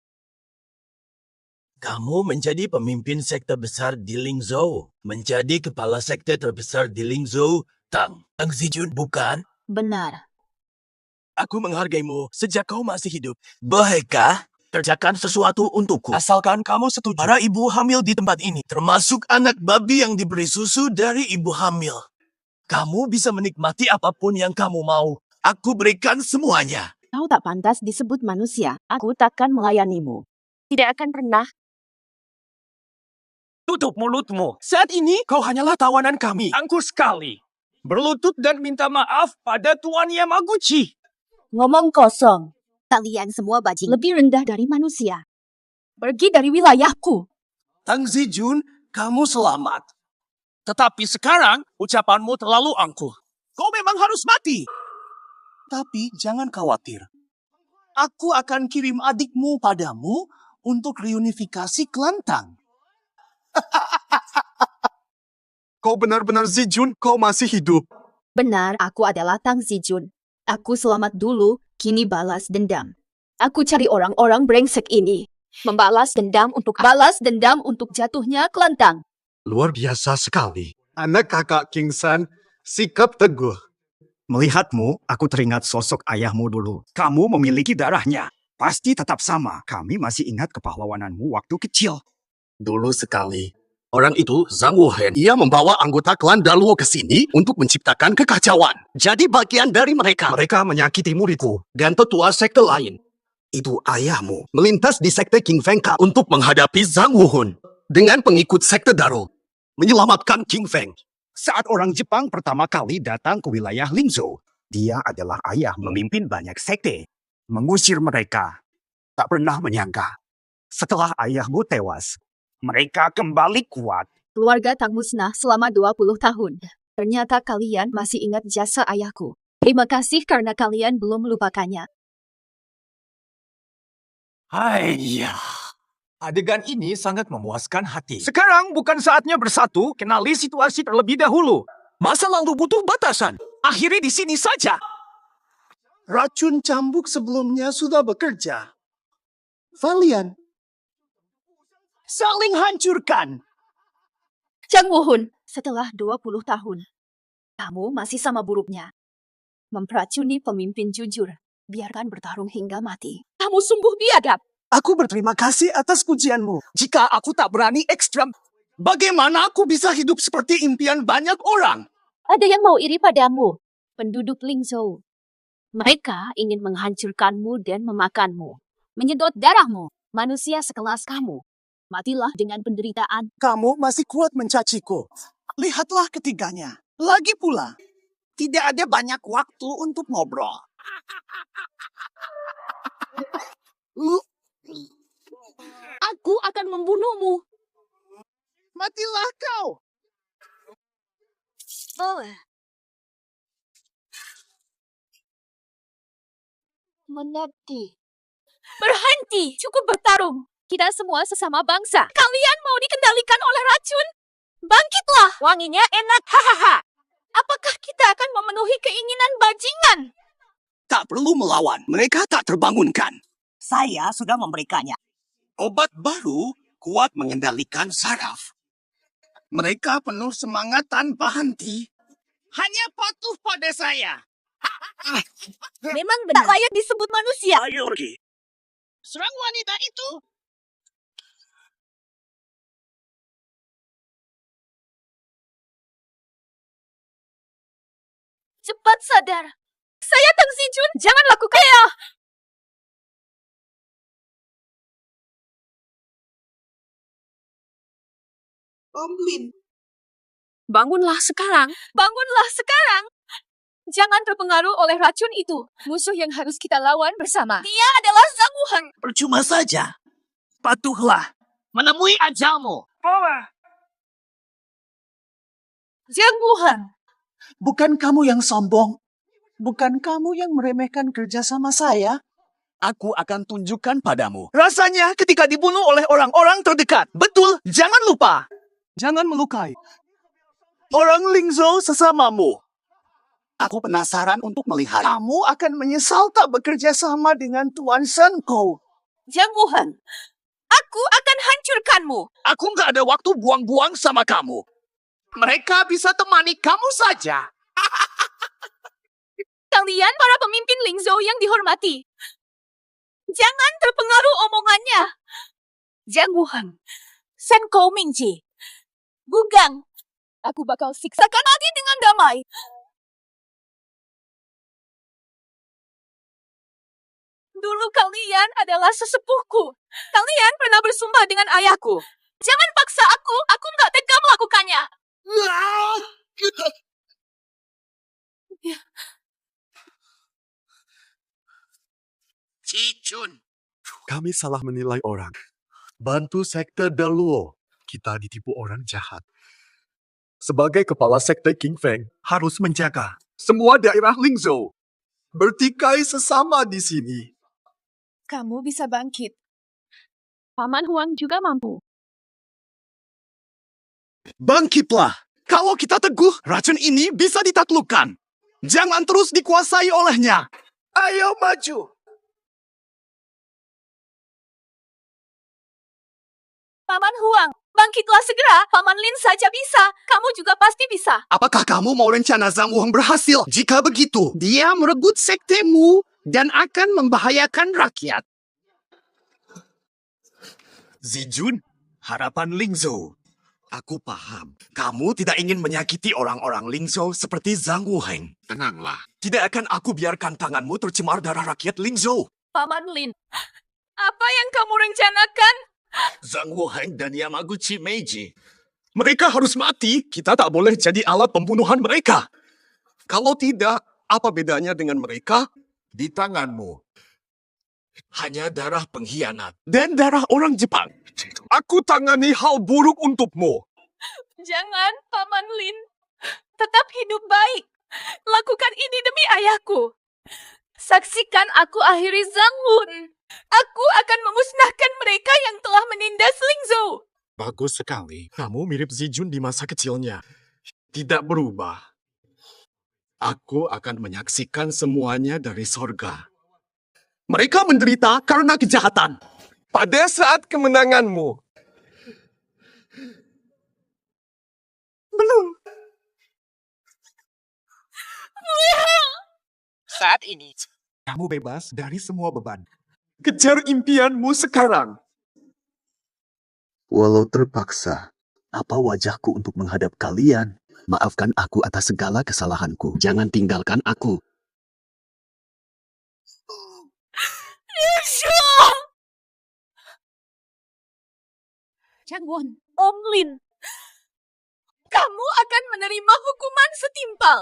Kamu menjadi pemimpin sekte besar di Lingzhou. Menjadi kepala sekte terbesar di Lingzhou, Tang Zijun, bukan?
Benar.
Aku menghargaimu sejak kau masih hidup. Baiklah, kerjakan sesuatu untukku.
Asalkan kamu setuju.
Para ibu hamil di tempat ini, termasuk anak babi yang diberi susu dari ibu hamil. Kamu bisa menikmati apapun yang kamu mau. Aku berikan semuanya.
Kau tak pantas disebut manusia. Aku takkan melayanimu. Tidak akan pernah.
Tutup mulutmu. Saat ini kau hanyalah tawanan kami. Angkuh sekali. Berlutut dan minta maaf pada Tuan Yamaguchi.
Ngomong kosong. Kalian semua bajing lebih rendah dari manusia. Pergi dari wilayahku.
Tang Zijun, kamu selamat. Tetapi sekarang ucapanmu terlalu angkuh. Kau memang harus mati. Tapi jangan khawatir. Aku akan kirim adikmu padamu untuk reunifikasi klan Tang.
Kau benar-benar Zijun, kau masih hidup.
Benar, aku adalah Tang Zijun. Aku selamat dulu, kini balas dendam. Aku cari orang-orang brengsek ini. Balas dendam untuk jatuhnya klan Tang.
Luar biasa sekali. Anak kakak King San, sikap teguh.
Melihatmu, aku teringat sosok ayahmu dulu. Kamu memiliki darahnya. Pasti tetap sama. Kami masih ingat kepahlawananmu waktu kecil.
Dulu sekali, orang itu Zhang Wuhen. Ia membawa anggota klan Daluo ke sini untuk menciptakan kekacauan.
Jadi bagian dari mereka.
Mereka menyakiti muridku dan tetua sekte lain.
Itu ayahmu melintas di sekte King Feng Ka
Untuk menghadapi Zhang Wuhun dengan pengikut sekte Daro. Menyelamatkan King Feng.
saat orang Jepang pertama kali datang ke wilayah Lingzhou. Dia adalah ayah memimpin banyak sekte. Mengusir mereka. Tak pernah menyangka. Setelah ayahmu tewas, mereka kembali kuat.
Keluarga Tang musnah selama 20 tahun. Ternyata kalian masih ingat jasa ayahku. Terima kasih karena kalian belum melupakannya.
Haiya. Adegan ini sangat memuaskan hati.
Sekarang bukan saatnya bersatu, kenali situasi terlebih dahulu.
Masa lalu butuh batasan. Akhiri di sini saja.
Racun cambuk sebelumnya sudah bekerja. Valian. Saling hancurkan.
Zhang Wuhun, setelah 20 tahun, kamu masih sama buruknya. Memperacuni pemimpin jujur, biarkan bertarung hingga mati.
Kamu sungguh biadab.
Aku berterima kasih atas pujianmu. Jika aku tak berani ekstrem, bagaimana aku bisa hidup seperti impian banyak orang?
Ada yang mau iri padamu, penduduk Lingzhou. Mereka ingin menghancurkanmu dan memakanmu, menyedot darahmu. Manusia sekelas kamu, matilah dengan penderitaan.
Kamu masih kuat mencaciku. Lihatlah ketiganya. Lagi pula, tidak ada banyak waktu untuk ngobrol.
Aku akan membunuhmu.
Matilah kau.
Mengerti.
Berhenti, cukup bertarung. Kita semua sesama bangsa. Kalian mau dikendalikan oleh racun? Bangkitlah. Wanginya enak, hahaha. Apakah kita akan memenuhi keinginan bajingan?
Tak perlu melawan. Mereka tak terbangunkan.
Saya sudah memberikannya.
Obat baru kuat mengendalikan saraf. Mereka penuh semangat tanpa henti. Hanya patuh pada saya.
Memang benar. Tak layak disebut manusia.
Ayo pergi. Serang wanita itu.
Cepat sadar. Saya Tang Zijun. Jangan lakukan ya.
Omlin.
Bangunlah sekarang. Bangunlah sekarang. Jangan terpengaruh oleh racun itu. Musuh yang harus kita lawan bersama. Dia adalah Zhang Wuhan.
Percuma saja. Patuhlah. Menemui ajalmu.
Zhang Wuhan.
Bukan kamu yang sombong. Bukan kamu yang meremehkan kerjasama saya. Aku akan tunjukkan padamu. Rasanya ketika dibunuh oleh orang-orang terdekat. Betul, jangan lupa. Jangan melukai. Orang Lingzhou sesamamu. Aku penasaran untuk melihat. Kamu akan menyesal tak bekerja sama dengan Tuan Shen Kou.
Zhang Wuhan. Aku akan hancurkanmu.
Aku nggak ada waktu buang-buang sama kamu. Mereka bisa temani kamu saja.
Kalian para pemimpin Lingzhou yang dihormati. Jangan terpengaruh omongannya. Zhang Wuhan. Shen Kou Mingji. Gugang. Aku bakal siksakan mati dengan damai. Dulu kalian adalah sesepuhku. Kalian pernah bersumpah dengan ayahku. Jangan paksa aku nggak tega melakukannya.
Cicun. Kami salah menilai orang. Bantu sekte Daluo. Kita ditipu orang jahat. Sebagai kepala sekte King Feng, harus menjaga semua daerah Lingzhou. Bertikai sesama di sini.
Kamu bisa bangkit. Paman Huang juga mampu.
Bangkitlah. Kalau kita teguh, racun ini bisa ditaklukkan. Jangan terus dikuasai olehnya. Ayo maju.
Paman Huang, bangkitlah segera. Paman Lin saja bisa. Kamu juga pasti bisa.
Apakah kamu mau rencana Zhang Wuhan berhasil? Jika begitu, dia merebut sektemu dan akan membahayakan rakyat. Zijun, harapan Lingzhou. Aku paham. Kamu tidak ingin menyakiti orang-orang Lingzhou seperti Zhang Wuheng. Tenanglah. Tidak akan aku biarkan tanganmu tercemar darah rakyat Lingzhou.
Paman Lin, apa yang kamu rencanakan?
Zhang Wuheng dan Yamaguchi Meiji. Mereka harus mati. Kita tak boleh jadi alat pembunuhan mereka. Kalau tidak, apa bedanya dengan mereka? Di tanganmu hanya darah pengkhianat dan darah orang Jepang. Aku tangani hal buruk untukmu.
Jangan, Paman Lin. Tetap hidup baik. Lakukan ini demi ayahku. Saksikan aku akhiri Zhang Wun. Aku akan memusnahkan mereka yang telah menindas Lingzhou.
Bagus sekali. Kamu mirip Zijun di masa kecilnya. Tidak berubah. Aku akan menyaksikan semuanya dari sorga. Mereka menderita karena kejahatan. Pada saat kemenanganmu. Belum.
Saat ini,
Kamu bebas dari semua beban. Kejar impianmu sekarang.
Walau terpaksa, apa wajahku untuk menghadap kalian? Maafkan aku atas segala kesalahanku. Jangan tinggalkan aku.
Changwon, Om Lin, kamu akan menerima hukuman setimpal.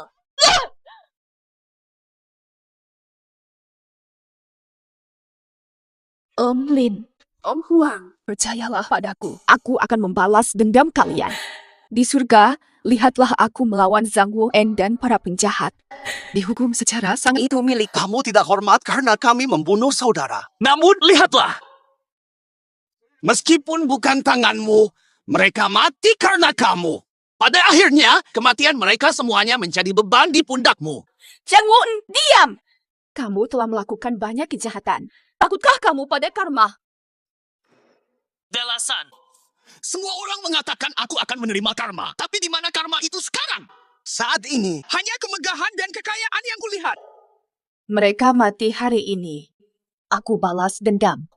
Om Lin, Om Huang, percayalah padaku. Aku akan membalas dendam kalian. Di surga, lihatlah aku melawan Zhang Wuhen dan para penjahat. Dihukum secara sang
Itu milik kamu tidak hormat karena kami membunuh saudara.
Namun, lihatlah.
Meskipun bukan tanganmu, mereka mati karena kamu. Pada akhirnya, kematian mereka semuanya menjadi beban di pundakmu.
Zhang Wun, diam!
Kamu telah melakukan banyak kejahatan.
Takutkah kamu pada karma?
Delasan.
Semua orang mengatakan aku akan menerima karma. Tapi di mana karma itu sekarang? Saat ini, hanya kemegahan dan kekayaan yang kulihat.
Mereka mati hari ini. Aku balas dendam.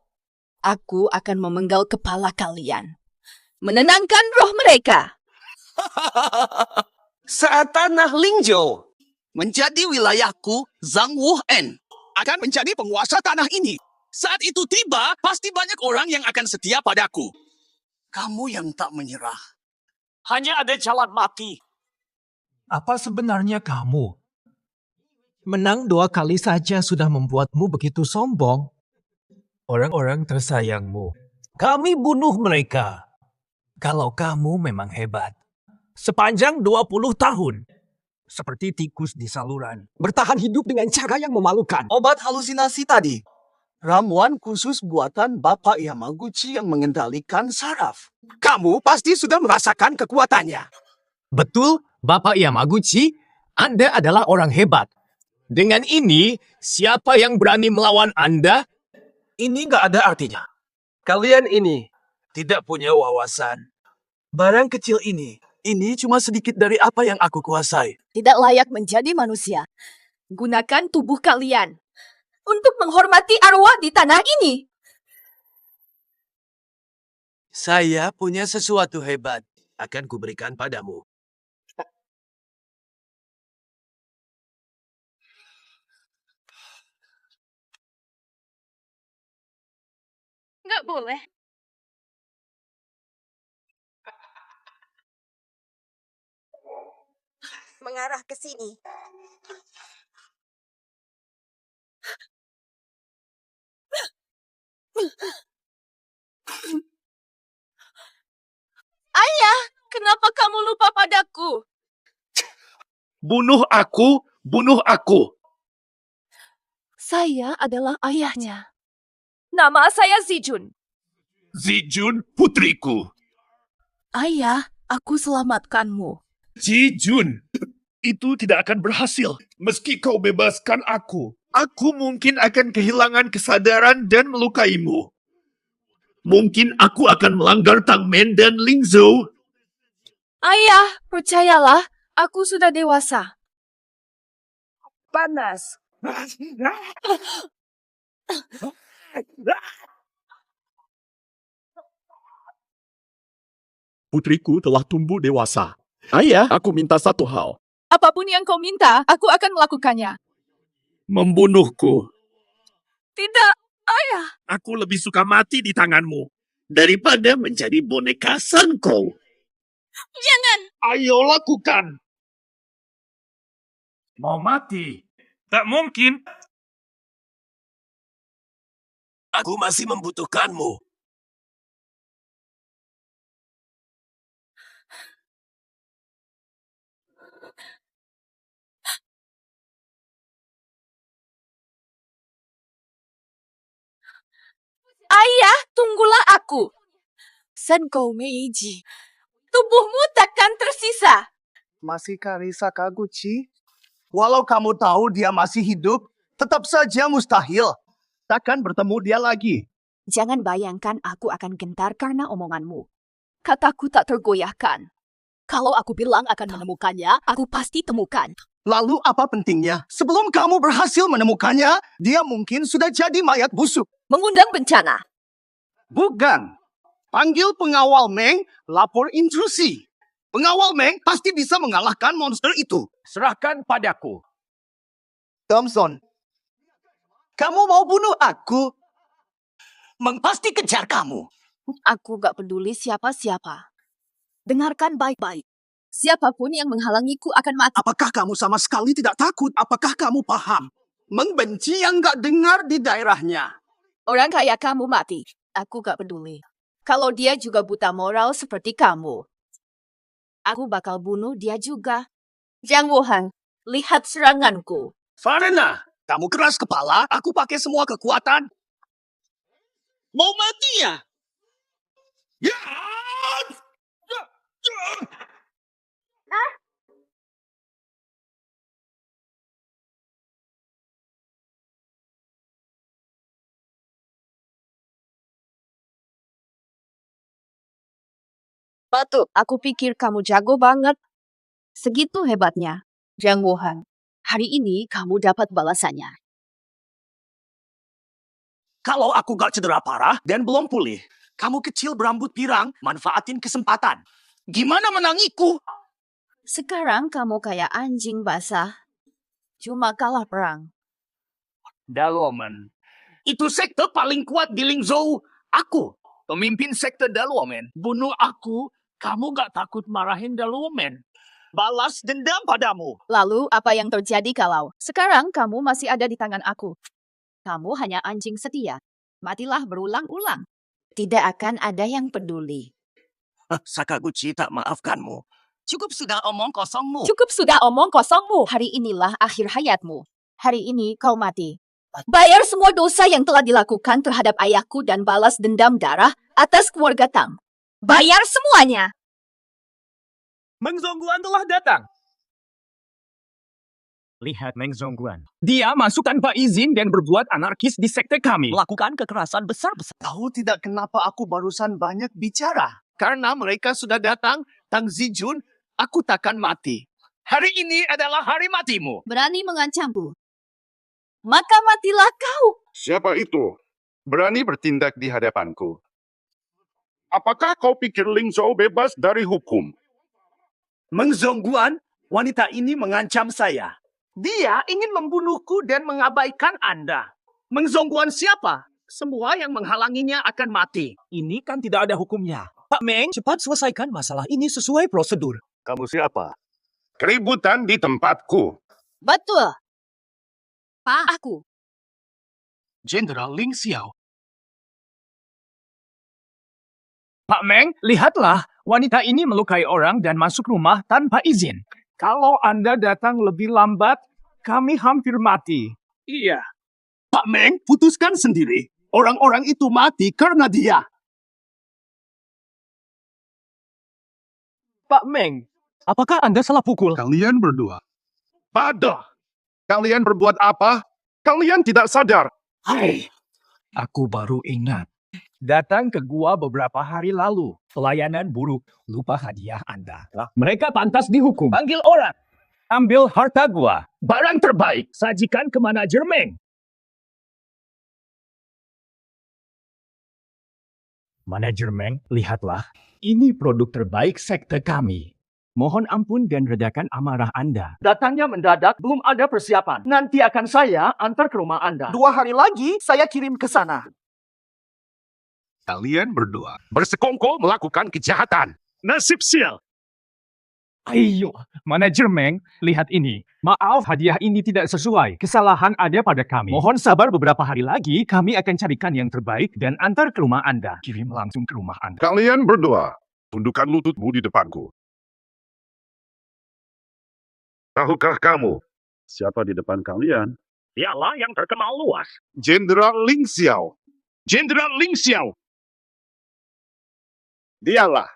Aku akan memenggal kepala kalian. Menenangkan roh mereka.
Saat tanah Lingzhou menjadi wilayahku, Zhang Wuhen akan menjadi penguasa tanah ini. Saat itu tiba, pasti banyak orang yang akan setia padaku. Kamu yang tak menyerah.
Hanya ada jalan mati.
Apa sebenarnya kamu? Menang 2 kali saja sudah membuatmu begitu sombong. Orang-orang tersayangmu. Kami bunuh mereka. Kalau kamu memang hebat. Sepanjang 20 tahun. Seperti tikus di saluran.
Bertahan hidup dengan cara yang memalukan. Obat halusinasi tadi. Ramuan khusus buatan Bapak Yamaguchi yang mengendalikan saraf. Kamu pasti sudah merasakan kekuatannya.
Betul, Bapak Yamaguchi, Anda adalah orang hebat. Dengan ini, siapa yang berani melawan Anda?
Ini nggak ada artinya. Kalian ini tidak punya wawasan. Barang kecil ini cuma sedikit dari apa yang aku kuasai.
Tidak layak menjadi manusia. Gunakan tubuh kalian untuk menghormati arwah di tanah ini.
Saya punya sesuatu hebat. Akan kuberikan padamu.
Nggak boleh.
Mengarah ke sini.
Ayah, kenapa kamu lupa padaku?
Bunuh aku, bunuh aku.
Saya adalah ayahnya. Nama saya Zijun.
Zijun, putriku.
Ayah, aku selamatkanmu.
Zijun, itu tidak akan berhasil. Meski kau bebaskan aku mungkin akan kehilangan kesadaran dan melukaimu. Mungkin aku akan melanggar Tangmen dan Lingzhou.
Ayah, percayalah, aku sudah dewasa.
Panas.
Putriku telah tumbuh dewasa. Ayah, aku minta satu hal.
Apapun yang kau minta, aku akan melakukannya.
Membunuhku.
Tidak, ayah.
Aku lebih suka mati di tanganmu daripada menjadi boneka Sanko.
Jangan.
Ayo lakukan.
Mau mati? Tak mungkin.
Aku masih membutuhkanmu.
Ayah, tunggulah aku. Sanko Meiji, tubuhmu takkan tersisa.
Masihkah Sakaguchi? Walau kamu tahu dia masih hidup, tetap saja mustahil. Takkan bertemu dia lagi.
Jangan bayangkan aku akan gentar karena omonganmu. Kataku tak tergoyahkan. Kalau aku bilang akan menemukannya, aku pasti temukan.
Lalu apa pentingnya? Sebelum kamu berhasil menemukannya, dia mungkin sudah jadi mayat busuk.
Mengundang bencana.
Bukan. Panggil pengawal Meng, lapor intrusi. Pengawal Meng pasti bisa mengalahkan monster itu.
Serahkan padaku.
Thompson, kamu mau bunuh aku? Meng pasti kejar kamu.
Aku gak peduli siapa-siapa. Dengarkan baik-baik. Siapapun yang menghalangiku akan mati.
Apakah kamu sama sekali tidak takut? Apakah kamu paham? Meng benci yang gak dengar di daerahnya.
Orang kayak kamu mati. Aku gak peduli. Kalau dia juga buta moral seperti kamu, aku bakal bunuh dia juga. Zhang Wuhan, lihat seranganku.
Farena, kamu keras kepala, aku pakai semua kekuatan. Mau mati ya? Ya!
Batu, aku pikir kamu jago banget. Segitu hebatnya, Zhang Wuhan. Hari ini kamu dapat balasannya.
Kalau aku gak cedera parah dan belum pulih, kamu kecil berambut pirang, manfaatin kesempatan. Gimana menangiku?
Sekarang kamu kayak anjing basah. Cuma kalah perang.
Daluomen.
Itu sekte paling kuat di Lingzhou. Aku.
Pemimpin sekte Daluomen.
Bunuh aku, kamu gak takut marahin Daluomen. Balas dendam padamu.
Lalu apa yang terjadi kalau sekarang kamu masih ada di tangan aku? Kamu hanya anjing setia. Matilah berulang-ulang. Tidak akan ada yang peduli.
Sakaguchi tak maafkanmu. Cukup sudah omong kosongmu.
Cukup sudah omong kosongmu. Hari inilah akhir hayatmu. Hari ini kau mati. Bayar semua dosa yang telah dilakukan terhadap ayahku dan balas dendam darah atas keluarga Tang. Bayar semuanya.
Meng Zongguan telah datang. Lihat Meng Zongguan. Dia masuk tanpa izin dan berbuat anarkis di sekte kami.
Melakukan kekerasan besar-besar.
Tahu tidak kenapa aku barusan banyak bicara? Karena mereka sudah datang, Tang Zijun, aku takkan mati.
Hari ini adalah hari matimu.
Berani mengancamku. Maka matilah kau.
Siapa itu? Berani bertindak di hadapanku. Apakah kau pikir Lingzhou bebas dari hukum?
Meng Zongguan, wanita ini mengancam saya. Dia ingin membunuhku dan mengabaikan Anda. Meng Zongguan siapa? Semua yang menghalanginya akan mati.
Ini kan tidak ada hukumnya. Pak Meng, cepat selesaikan masalah ini sesuai prosedur.
Kamu siapa? Keributan di tempatku.
Betul. Pak, aku.
Jenderal Ling Xiao.
Pak Meng, lihatlah. Wanita ini melukai orang dan masuk rumah tanpa izin. Kalau Anda datang lebih lambat, kami hampir mati.
Iya. Pak Meng, putuskan sendiri. Orang-orang itu mati karena dia.
Pak Meng, apakah Anda salah pukul?
Kalian berdua. Pada. Kalian berbuat apa? Kalian tidak sadar.
Hai.
Aku baru ingat. Datang ke gua beberapa hari lalu. Pelayanan buruk. Lupa hadiah Anda.
Mereka pantas dihukum. Panggil orang. Ambil harta gua. Barang terbaik. Sajikan ke manajer Meng.
Manajer Meng, lihatlah. Ini produk terbaik sekte kami. Mohon ampun dan redakan amarah Anda.
Datangnya mendadak, belum ada persiapan. Nanti akan saya antar ke rumah Anda. 2 hari lagi, saya kirim ke sana.
Kalian berdua bersekongkol melakukan kejahatan. Nasib sial.
Ayo, Manajer Meng, lihat ini. Maaf, hadiah ini tidak sesuai. Kesalahan ada pada kami. Mohon sabar beberapa hari lagi, kami akan carikan yang terbaik dan antar ke rumah Anda. Kirim langsung ke rumah Anda.
Kalian berdua, tundukkan lututmu di depanku. Tahukah kamu siapa di depan kalian?
Dialah yang terkenal luas.
Jenderal Ling Xiao. Jenderal Ling Xiao. Dialah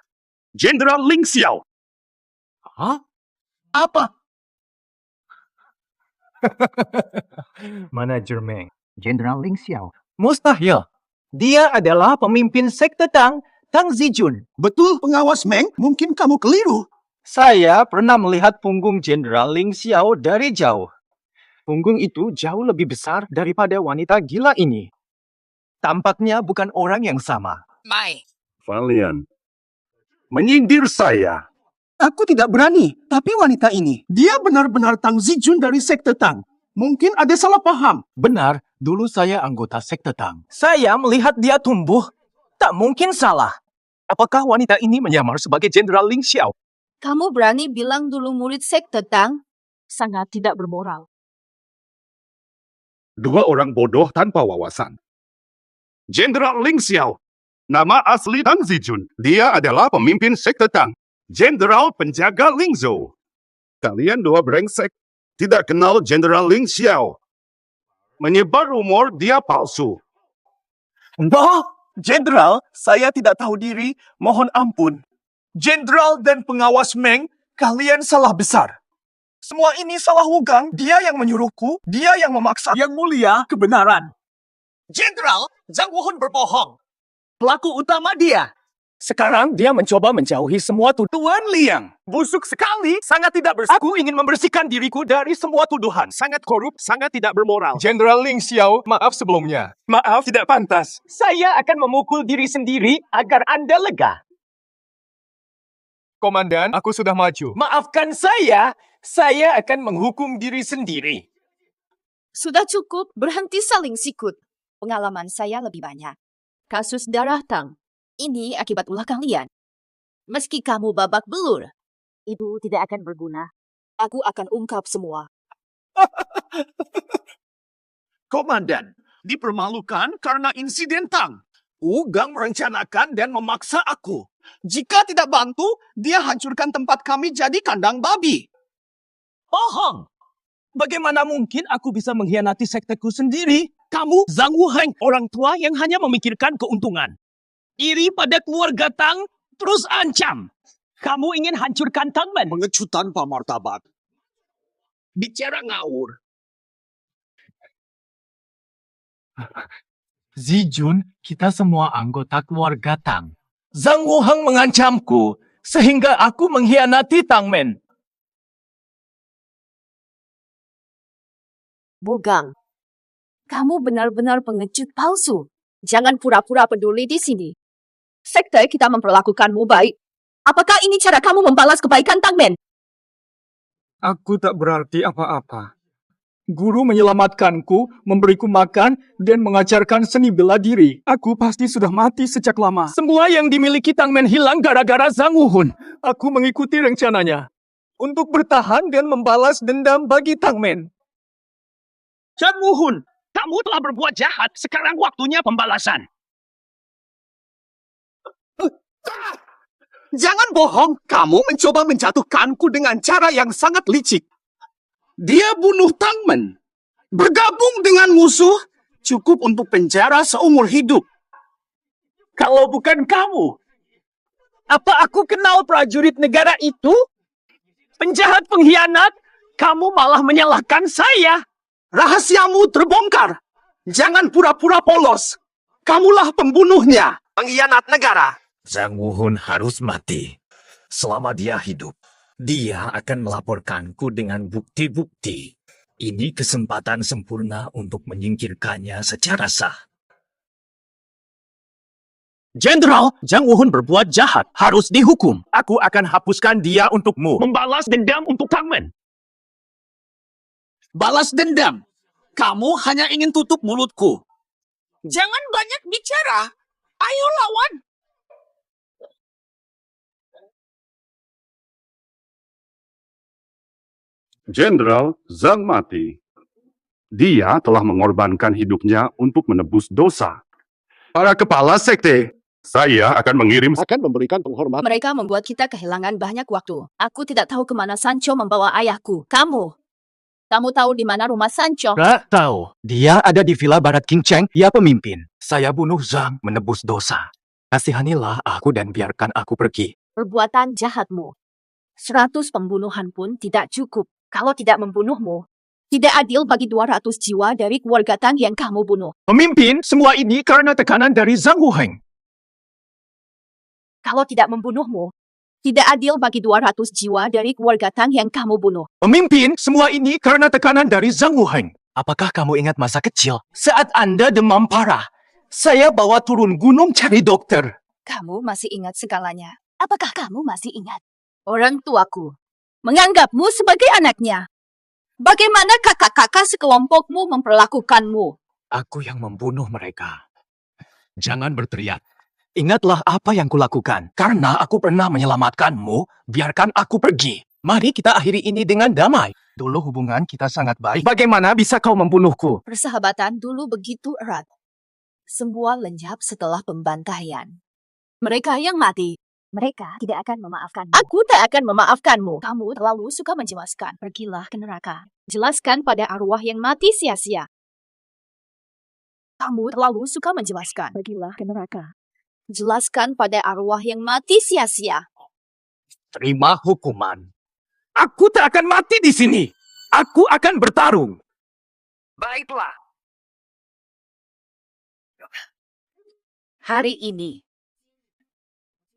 Jenderal Ling Xiao.
Hah? Apa?
Manajer Meng.
Jenderal Ling Xiao. Mustahil. Dia adalah pemimpin sekte Tang Zijun.
Betul, pengawas Meng. Mungkin kamu keliru.
Saya pernah melihat punggung Jenderal Ling Xiao dari jauh. Punggung itu jauh lebih besar daripada wanita gila ini. Tampaknya bukan orang yang sama.
Mai.
Kalian menyindir saya.
Aku tidak berani, tapi wanita ini, dia benar-benar Tang Zijun dari sekte Tang. Mungkin ada salah paham.
Benar, dulu saya anggota sekte Tang. Saya melihat dia tumbuh. Tak mungkin salah. Apakah wanita ini menyamar sebagai Jenderal Ling Xiao?
Kamu berani bilang dulu murid sekte Tang? Sangat tidak bermoral.
2 orang bodoh tanpa wawasan. Jenderal Ling Xiao. Nama asli Tang Zijun. Dia adalah pemimpin sekte Tang. Jenderal penjaga Lingzhou. Kalian 2 brengsek. Tidak kenal Jenderal Ling Xiao. Menyebar rumor dia palsu.
Nah, Jenderal, saya tidak tahu diri. Mohon ampun. Jenderal dan pengawas Meng, kalian salah besar. Semua ini salah Wugang. Dia yang menyuruhku. Dia yang memaksa. Yang mulia, kebenaran.
Jenderal, Zhang Wuhun berbohong. Pelaku utama dia.
Sekarang dia mencoba menjauhi semua
Tuan Liang, busuk sekali. Sangat tidak Aku ingin membersihkan diriku dari semua tuduhan. Sangat korup, sangat tidak bermoral.
Jenderal Ling Xiao, maaf sebelumnya.
Maaf, tidak pantas.
Saya akan memukul diri sendiri agar Anda lega.
Komandan, aku sudah maju.
Maafkan saya akan menghukum diri sendiri.
Sudah cukup, berhenti saling sikut. Pengalaman saya lebih banyak. Kasus darah Tang. Ini akibat ulah kalian. Meski kamu babak belur, itu tidak akan berguna. Aku akan ungkap semua.
Komandan, dipermalukan karena insiden Tang. Wugang merencanakan dan memaksa aku. Jika tidak bantu, dia hancurkan tempat kami jadi kandang babi.
Bohong! Bagaimana mungkin aku bisa mengkhianati sekteku sendiri? Kamu, Zhang Wuheng, orang tua yang hanya memikirkan keuntungan. Iri pada keluarga Tang, terus ancam. Kamu ingin hancurkan Tangmen.
Mengecut tanpa martabat.
Bicara ngawur.
Zijun, kita semua anggota keluarga Tang.
Zhang Wuheng mengancamku, sehingga aku mengkhianati Tangmen.
Wugang, kamu benar-benar pengecut palsu. Jangan pura-pura peduli di sini. Sekte kita memperlakukanmu baik. Apakah ini cara kamu membalas kebaikan Tangmen?
Aku tak berarti apa-apa. Guru menyelamatkanku, memberiku makan, dan mengajarkan seni bela diri. Aku pasti sudah mati sejak lama.
Semua yang dimiliki Tangmen hilang gara-gara Zhang Wuhun.
Aku mengikuti rencananya untuk bertahan dan membalas dendam bagi Tangmen.
Zhang Wuhun, kamu telah berbuat jahat. Sekarang waktunya pembalasan.
Jangan bohong, kamu mencoba menjatuhkanku dengan cara yang sangat licik. Dia bunuh Tangmen. Bergabung dengan musuh, cukup untuk penjara seumur hidup.
Kalau bukan kamu, apa aku kenal prajurit negara itu? Penjahat pengkhianat, kamu malah menyalahkan saya.
Rahasiamu terbongkar. Jangan pura-pura polos. Kamulah pembunuhnya, pengkhianat negara.
Zhang Wuhun harus mati. Selama dia hidup, dia akan melaporkanku dengan bukti-bukti. Ini kesempatan sempurna untuk menyingkirkannya secara sah.
Jenderal, Zhang Wuhun berbuat jahat, harus dihukum. Aku akan hapuskan dia untukmu. Membalas dendam untuk Tangmen.
Balas dendam. Kamu hanya ingin tutup mulutku. Jangan banyak bicara. Ayo lawan.
Jenderal Zhang mati. Dia telah mengorbankan hidupnya untuk menebus dosa. Para kepala sekte, saya akan memberikan penghormatan.
Mereka membuat kita kehilangan banyak waktu. Aku tidak tahu kemana Sancho membawa ayahku. Kamu tahu di mana rumah Sancho?
Gak tahu. Dia ada di Villa Barat King Cheng. Dia pemimpin. Saya bunuh Zhang menebus dosa. Kasihanilah aku dan biarkan aku pergi.
Perbuatan jahatmu. 100 pembunuhan pun tidak cukup. Kalau tidak membunuhmu, tidak adil bagi 200 jiwa dari keluarga Tang yang kamu bunuh.
Pemimpin, semua ini karena tekanan dari Zhang Wuheng.
Kalau tidak membunuhmu, tidak adil bagi 200 jiwa dari keluarga Tang yang kamu bunuh.
Pemimpin, semua ini karena tekanan dari Zhang Wuheng.
Apakah kamu ingat masa kecil? Saat Anda demam parah, saya bawa turun gunung cari dokter.
Kamu masih ingat segalanya. Apakah kamu masih ingat? Orang tuaku menganggapmu sebagai anaknya. Bagaimana kakak-kakak sekelompokmu memperlakukanmu?
Aku yang membunuh mereka. Jangan berteriak. Ingatlah apa yang kulakukan. Karena aku pernah menyelamatkanmu, biarkan aku pergi. Mari kita akhiri ini dengan damai. Dulu hubungan kita sangat baik. Bagaimana bisa kau membunuhku?
Persahabatan dulu begitu erat. Semua lenyap setelah pembantaian. Mereka yang mati, mereka tidak akan memaafkanmu. Aku tak akan memaafkanmu. Kamu terlalu suka menjelaskan. Pergilah ke neraka. Jelaskan pada arwah yang mati sia-sia. Kamu terlalu suka menjelaskan. Pergilah ke neraka. Jelaskan pada arwah yang mati sia-sia.
Terima hukuman. Aku tak akan mati di sini. Aku akan bertarung.
Baiklah.
Hari ini,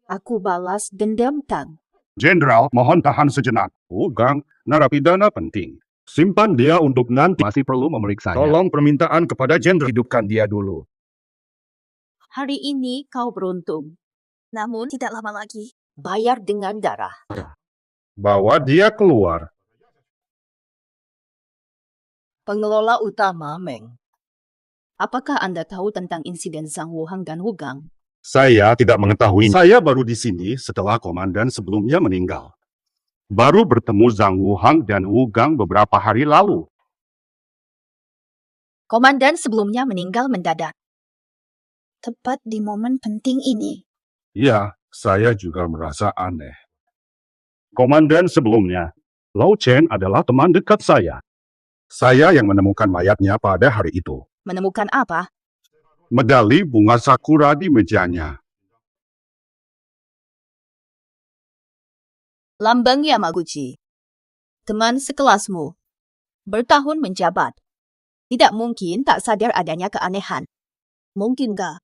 aku balas dendam Tang.
Jenderal, mohon tahan sejenak. Wugang, narapidana penting. Simpan dia untuk nanti.
Masih perlu memeriksanya.
Tolong permintaan kepada jenderal. Hidupkan dia dulu.
Hari ini kau beruntung. Namun tidak lama lagi, bayar dengan darah.
Bawa dia keluar.
Pengelola utama, Meng. Apakah Anda tahu tentang insiden Zhang Wuheng dan Wugang?
Saya tidak mengetahui. Saya baru di sini setelah komandan sebelumnya meninggal. Baru bertemu Zhang Wuheng dan Wugang beberapa hari lalu.
Komandan sebelumnya meninggal mendadak. Tepat di momen penting ini.
Ya, saya juga merasa aneh. Komandan sebelumnya, Lao Chen adalah teman dekat saya. Saya yang menemukan mayatnya pada hari itu.
Menemukan apa?
Medali bunga sakura di mejanya.
Lambang Yamaguchi. Teman sekelasmu. Bertahun menjabat. Tidak mungkin tak sadar adanya keanehan. Mungkinkah?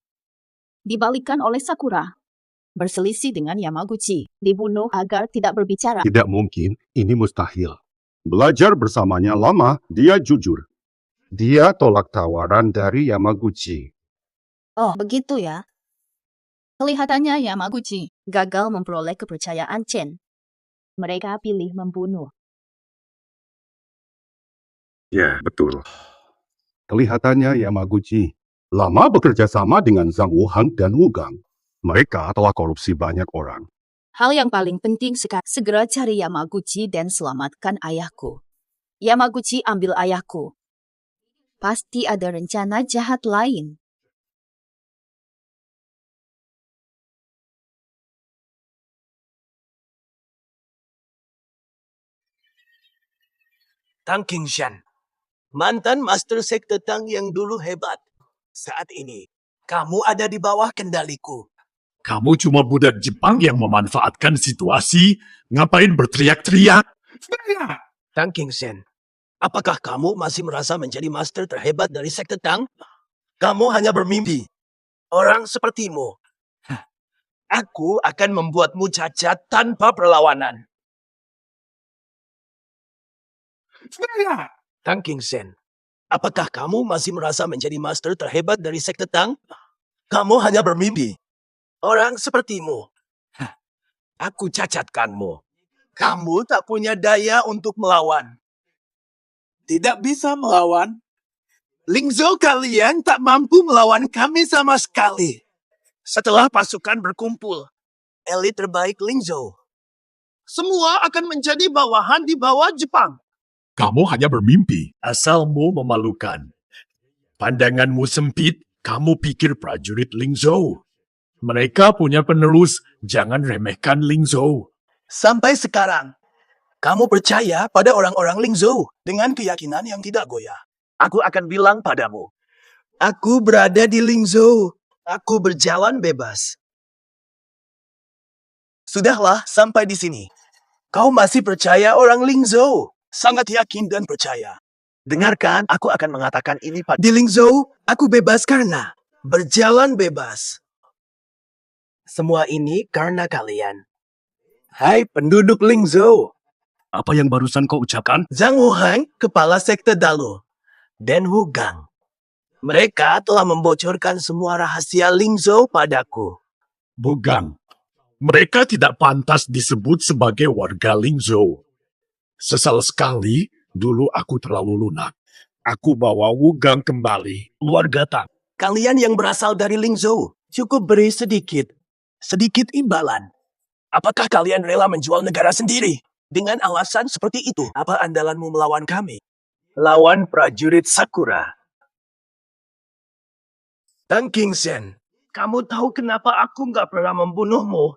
Dibalikan oleh Sakura. Berselisih dengan Yamaguchi. Dibunuh agar tidak berbicara.
Tidak mungkin, ini mustahil. Belajar bersamanya lama, dia jujur. Dia tolak tawaran dari Yamaguchi.
Oh, begitu ya. Kelihatannya Yamaguchi gagal memperoleh kepercayaan Chen. Mereka pilih membunuh.
Ya, betul. Kelihatannya Yamaguchi lama bekerja sama dengan Zhang Wuheng dan Wugang. Mereka telah korupsi banyak orang.
Hal yang paling penting sekarang, segera cari Yamaguchi dan selamatkan ayahku. Yamaguchi ambil ayahku. Pasti ada rencana jahat lain.
Tang Qingshan, mantan Master Sekte Tang yang dulu hebat. Saat ini, kamu ada di bawah kendaliku.
Kamu cuma budak Jepang yang memanfaatkan situasi. Ngapain berteriak-teriak?
Tang Qingshan, apakah kamu masih merasa menjadi master terhebat dari Sekte Tang? Kamu hanya bermimpi. Orang sepertimu. Aku akan membuatmu cacat tanpa perlawanan. Tang Qingshan, apakah kamu masih merasa menjadi master terhebat dari Sekte Tang? Kamu hanya bermimpi. Orang sepertimu. Aku cacatkanmu. Kamu tak punya daya untuk melawan. Tidak bisa melawan. Lingzo kalian tak mampu melawan kami sama sekali. Setelah pasukan berkumpul, elit terbaik Lingzo. Semua akan menjadi bawahan di bawah Jepang.
Kamu hanya bermimpi. Asalmu memalukan. Pandanganmu sempit, kamu pikir prajurit Lingzo. Mereka punya penerus, jangan remehkan Lingzo.
Sampai sekarang, kamu percaya pada orang-orang Lingzo dengan keyakinan yang tidak goyah. Aku akan bilang padamu, aku berada di Lingzo. Aku berjalan bebas. Sudahlah, sampai di sini. Kau masih percaya orang Lingzo. Sangat yakin dan percaya. Dengarkan, aku akan mengatakan ini pada... Di Lingzo, aku bebas karena berjalan bebas. Semua ini karena kalian. Hai penduduk Lingzo.
Apa yang barusan kau ucapkan?
Zhang Wuhang, kepala sekte Dalu. Dan Wu Gang. Mereka telah membocorkan semua rahasia Lingzo padaku.
Bukan. Mereka tidak pantas disebut sebagai warga Lingzo. Sesal sekali, dulu aku terlalu lunak. Aku bawa Wu Gang kembali. Keluarga Tang.
Kalian yang berasal dari Lingzo, cukup beri sedikit imbalan. Apakah kalian rela menjual negara sendiri? Dengan alasan seperti itu, apa andalanmu melawan kami? Lawan prajurit Sakura. Tang Qingchen, kamu tahu kenapa aku nggak pernah membunuhmu?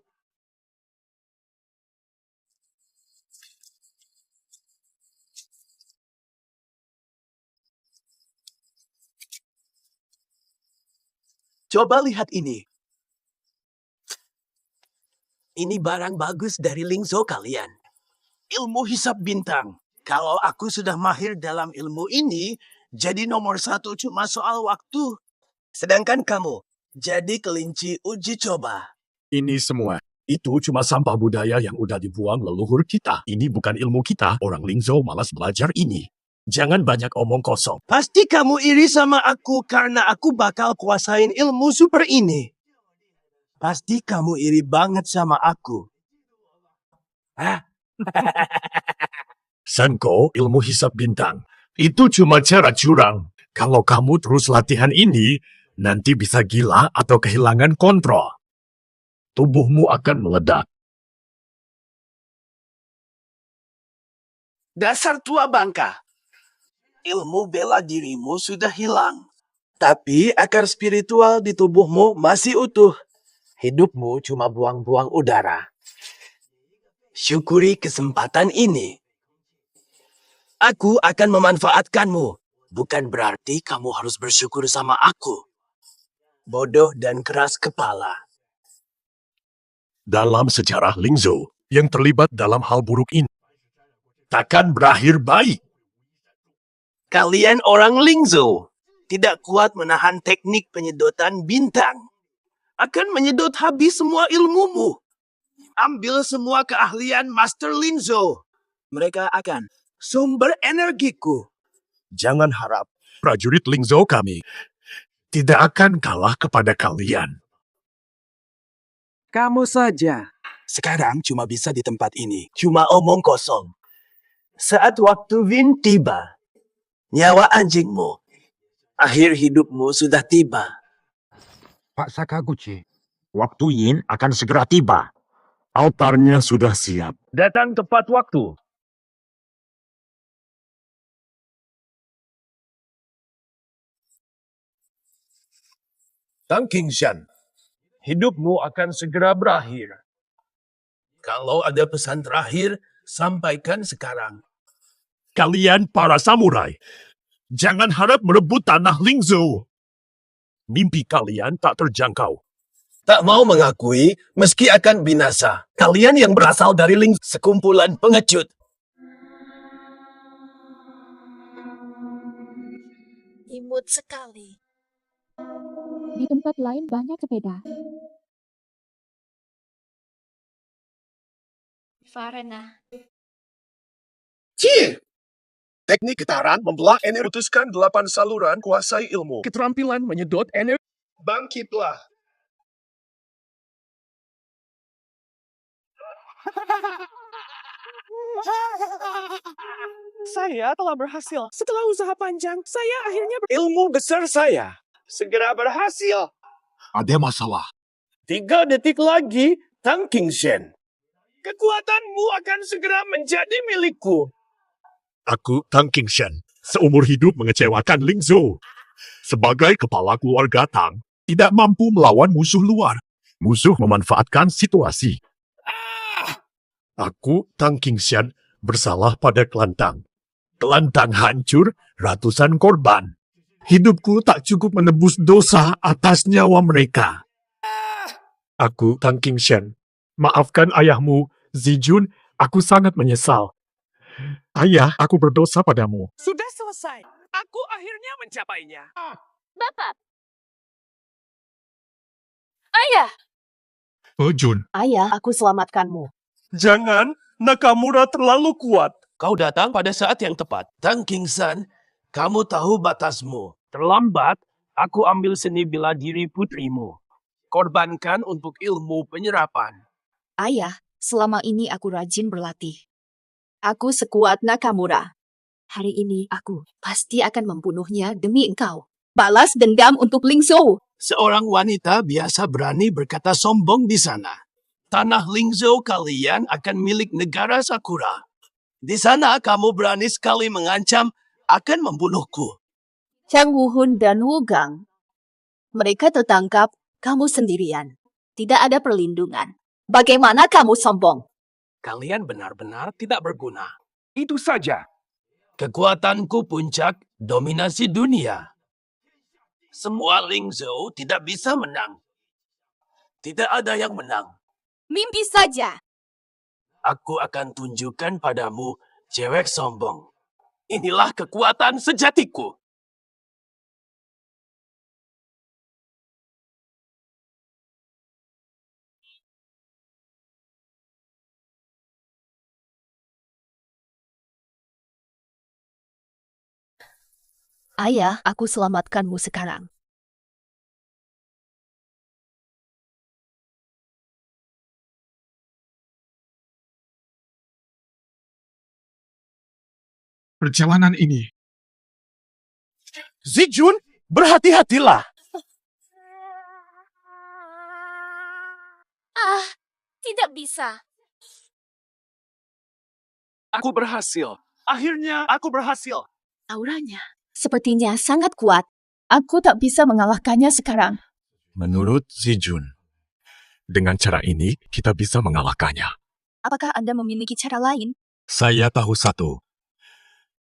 Coba lihat ini. Ini barang bagus dari Lingzo kalian. Ilmu hisab bintang. Kalau aku sudah mahir dalam ilmu ini, jadi nomor 1 cuma soal waktu. Sedangkan kamu, jadi kelinci uji coba.
Ini semua. Itu cuma sampah budaya yang udah dibuang leluhur kita. Ini bukan ilmu kita. Orang Lingzo malas belajar ini. Jangan banyak omong kosong.
Pasti kamu iri sama aku karena aku bakal kuasain ilmu super ini. Pasti kamu iri banget sama aku. Hah?
Sanko, ilmu hisab bintang. Itu cuma cara curang. Kalau kamu terus latihan ini, nanti bisa gila atau kehilangan kontrol. Tubuhmu akan meledak.
Dasar tua bangka. Ilmu bela dirimu sudah hilang. Tapi akar spiritual di tubuhmu masih utuh. Hidupmu cuma buang-buang udara. Syukuri kesempatan ini. Aku akan memanfaatkanmu. Bukan berarti kamu harus bersyukur sama aku. Bodoh dan keras kepala.
Dalam sejarah Lingzo, yang terlibat dalam hal buruk ini takkan berakhir baik.
Kalian orang Lingzo tidak kuat menahan teknik penyedotan bintang. Akan menyedot habis semua ilmumu. Ambil semua keahlian Master Lingzo. Mereka akan sumber energiku.
Jangan harap prajurit Lingzo kami tidak akan kalah kepada kalian.
Kamu saja. Sekarang cuma bisa di tempat ini. Cuma omong kosong. Saat waktu Win tiba, nyawa anjingmu, akhir hidupmu sudah tiba.
Pak Sakaguchi, waktu Yin akan segera tiba.
Altarnya sudah siap.
Datang tepat waktu.
Tang Qingchen, hidupmu akan segera berakhir. Kalau ada pesan terakhir, sampaikan sekarang.
Kalian para samurai, jangan harap merebut tanah Lingzo. Mimpi kalian tak terjangkau.
Tak mau mengakui meski akan binasa. Kalian yang berasal dari Lingzo, sekumpulan pengecut.
Imut sekali.
Di tempat lain banyak sepeda.
Farena.
Cie! Teknik getaran membelah energi. Putuskan 8 saluran kuasai ilmu. Keterampilan menyedot energi. Bangkitlah.
Saya telah berhasil. Setelah usaha panjang, saya akhirnya ilmu besar saya segera berhasil.
Ada masalah.
3 detik lagi, Tang Qingshan. Kekuatanmu akan segera menjadi milikku.
Aku Tang Qingshan, seumur hidup mengecewakan Ling Zhou. Sebagai kepala keluarga Tang, tidak mampu melawan musuh luar. Musuh memanfaatkan situasi. Aku Tang Qingshan bersalah pada klan Tang. Klan Tang hancur, ratusan korban. Hidupku tak cukup menebus dosa atas nyawa mereka. Aku Tang Qingshan. Maafkan ayahmu, Zijun. Aku sangat menyesal. Ayah, aku berdosa padamu.
Sudah selesai. Aku akhirnya mencapainya.
Bapak. Ayah.
Jun.
Ayah, aku selamatkanmu.
Jangan, Nakamura terlalu kuat. Kau datang pada saat yang tepat. Tang Qingshan, kamu tahu batasmu. Terlambat, aku ambil seni bela diri putrimu. Korbankan untuk ilmu penyerapan.
Ayah, selama ini aku rajin berlatih. Aku sekuat Nakamura. Hari ini aku pasti akan membunuhnya demi engkau. Balas dendam untuk Ling Zhou.
Seorang wanita biasa berani berkata sombong di sana. Tanah Ling Zhou kalian akan milik negara Sakura. Di sana kamu berani sekali mengancam akan membunuhku.
Chang Wuhun dan Wu Gang. Mereka tertangkap, kamu sendirian. Tidak ada perlindungan. Bagaimana kamu sombong?
Kalian benar-benar tidak berguna.
Itu saja.
Kekuatanku puncak dominasi dunia. Semua Ling Zhou tidak bisa menang. Tidak ada yang menang.
Mimpi saja.
Aku akan tunjukkan padamu cewek sombong. Inilah kekuatan sejatiku.
Ayah, aku selamatkanmu sekarang.
Perjalanan ini.
Zijun, berhati-hatilah.
Tidak bisa.
Aku berhasil. Akhirnya aku berhasil.
Auranya sepertinya sangat kuat. Aku tak bisa mengalahkannya sekarang.
Menurut Zijun, dengan cara ini kita bisa mengalahkannya.
Apakah Anda memiliki cara lain?
Saya tahu satu.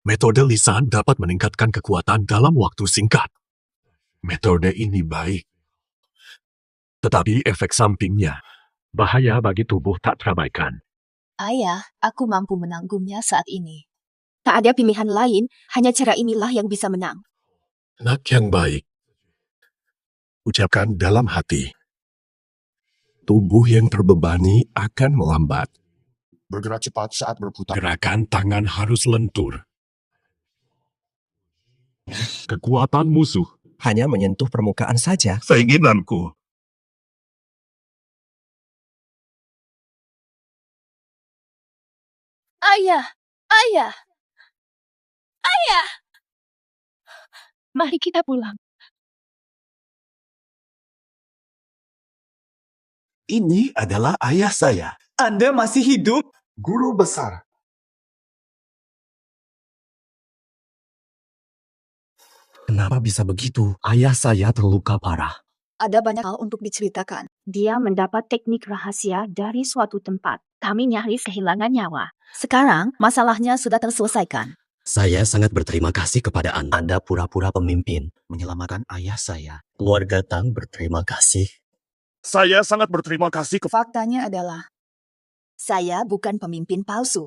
Metode lisan dapat meningkatkan kekuatan dalam waktu singkat. Metode ini baik. Tetapi efek sampingnya bahaya bagi tubuh tak terabaikan.
Ayah, aku mampu menanggungnya saat ini. Tak ada pilihan lain, hanya cara inilah yang bisa menang.
Anak yang baik. Ucapkan dalam hati. Tubuh yang terbebani akan melambat. Bergerak cepat saat berputar. Gerakan tangan harus lentur. Kekuatan musuh
hanya menyentuh permukaan saja.
Keinginanku.
Ayah, ayah, ayah.
Mari kita pulang.
Ini adalah ayah saya. Anda masih hidup?
Guru besar.
Kenapa bisa begitu? Ayah saya terluka parah.
Ada banyak hal untuk diceritakan.
Dia mendapat teknik rahasia dari suatu tempat. Kami nyaris kehilangan nyawa. Sekarang, masalahnya sudah terselesaikan.
Saya sangat berterima kasih kepada Anda. Anda pura-pura pemimpin, menyelamatkan ayah saya. Keluarga Tang berterima kasih.
Saya sangat berterima kasih
Faktanya adalah, saya bukan pemimpin palsu.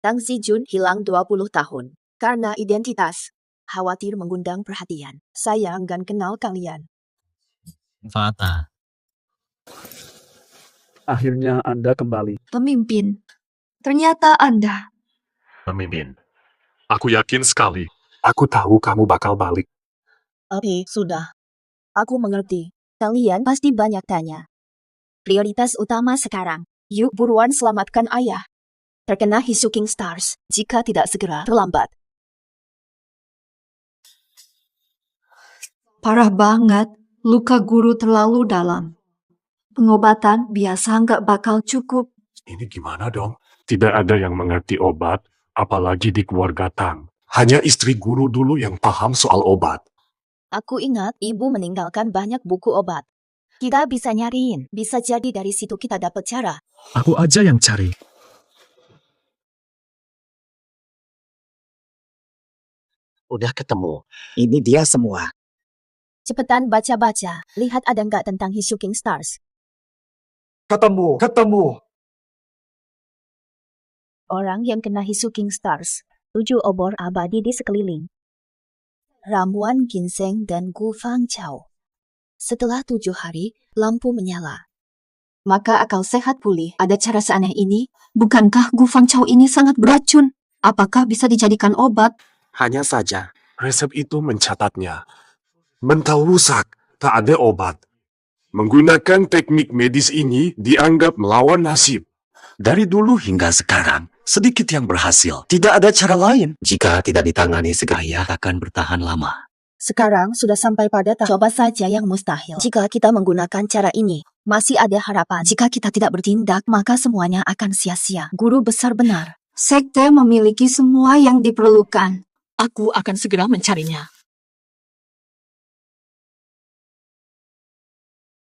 Tang Zijun hilang 20 tahun. Karena identitas. Khawatir mengundang perhatian. Saya enggan kenal kalian.
Fata.
Akhirnya Anda kembali.
Pemimpin. Ternyata Anda.
Pemimpin. Aku yakin sekali. Aku tahu kamu bakal balik.
Oke, sudah. Aku mengerti.
Kalian pasti banyak tanya. Prioritas utama sekarang, yuk buruan selamatkan ayah. Terkena Hi Shooting Stars, jika tidak segera terlambat.
Parah banget, luka guru terlalu dalam. Pengobatan biasa nggak bakal cukup.
Ini gimana dong? Tidak ada yang mengerti obat, apalagi di keluarga Tang. Hanya istri guru dulu yang paham soal obat.
Aku ingat ibu meninggalkan banyak buku obat. Kita bisa nyariin, bisa jadi dari situ kita dapat cara.
Aku aja yang cari.
Udah ketemu. Ini dia semua.
Cepetan baca-baca, lihat ada nggak tentang Hi Shooting Stars.
Ketemu.
Orang yang kena Hi Shooting Stars, 7 obor abadi di sekeliling. Ramuan ginseng dan gu fang chao. Setelah 7 hari, lampu menyala.
Maka akal sehat pulih. Ada cara seaneh ini? Bukankah gu fang chao ini sangat beracun? Apakah bisa dijadikan obat?
Hanya saja, resep itu mencatatnya. Mental rusak, tak ada obat. Menggunakan teknik medis ini dianggap melawan nasib.
Dari dulu hingga sekarang, sedikit yang berhasil. Tidak ada cara lain. Jika tidak ditangani segera, akan bertahan lama.
Sekarang sudah sampai pada tahap coba saja yang mustahil. Jika kita menggunakan cara ini, masih ada harapan. Jika kita tidak bertindak, maka semuanya akan sia-sia. Guru besar benar.
Sekte memiliki semua yang diperlukan.
Aku akan segera mencarinya.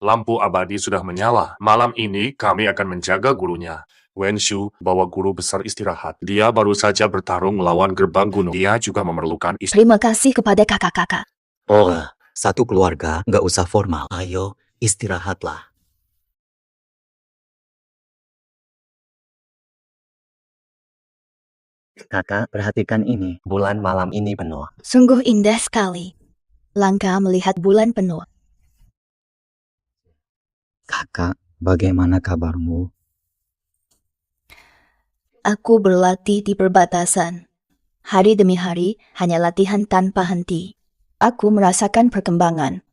Lampu abadi sudah menyala. Malam ini kami akan menjaga gurunya. Wen Shu bawa guru besar istirahat. Dia baru saja bertarung melawan gerbang gunung. Dia juga memerlukan istirahat.
Terima kasih kepada kakak-kakak.
Oh, satu keluarga, nggak usah formal. Ayo, istirahatlah. Kakak, perhatikan ini. Bulan malam ini penuh.
Sungguh indah sekali. Langka melihat bulan penuh.
Kakak, bagaimana kabarmu?
Aku berlatih di perbatasan. Hari demi hari, hanya latihan tanpa henti. Aku merasakan perkembangan.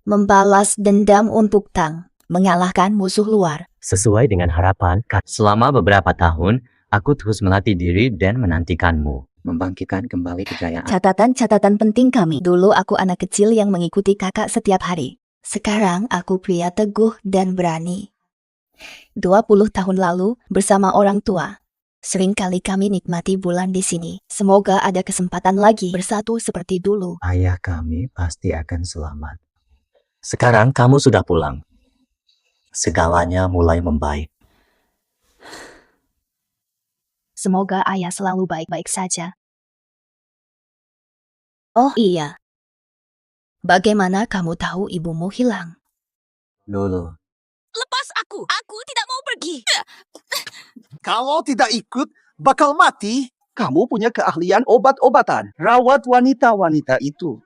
Membalas dendam untuk Tang. Mengalahkan musuh luar.
Sesuai dengan harapan, selama beberapa tahun, aku terus melatih diri dan menantikanmu.
Membangkitkan kembali kejayaan.
Catatan-catatan penting kami. Dulu aku anak kecil yang mengikuti kakak setiap hari. Sekarang aku pria teguh dan berani. 20 tahun lalu, bersama orang tua. Seringkali kami nikmati bulan di sini. Semoga ada kesempatan lagi bersatu seperti dulu.
Ayah kami pasti akan selamat. Sekarang kamu sudah pulang. Segalanya mulai membaik.
Semoga ayah selalu baik-baik saja. Oh iya. Bagaimana kamu tahu ibumu hilang?
Dulu.
Lepas aku tidak mau pergi.
Kalau tidak ikut, bakal mati. Kamu punya keahlian obat-obatan. Rawat wanita-wanita itu.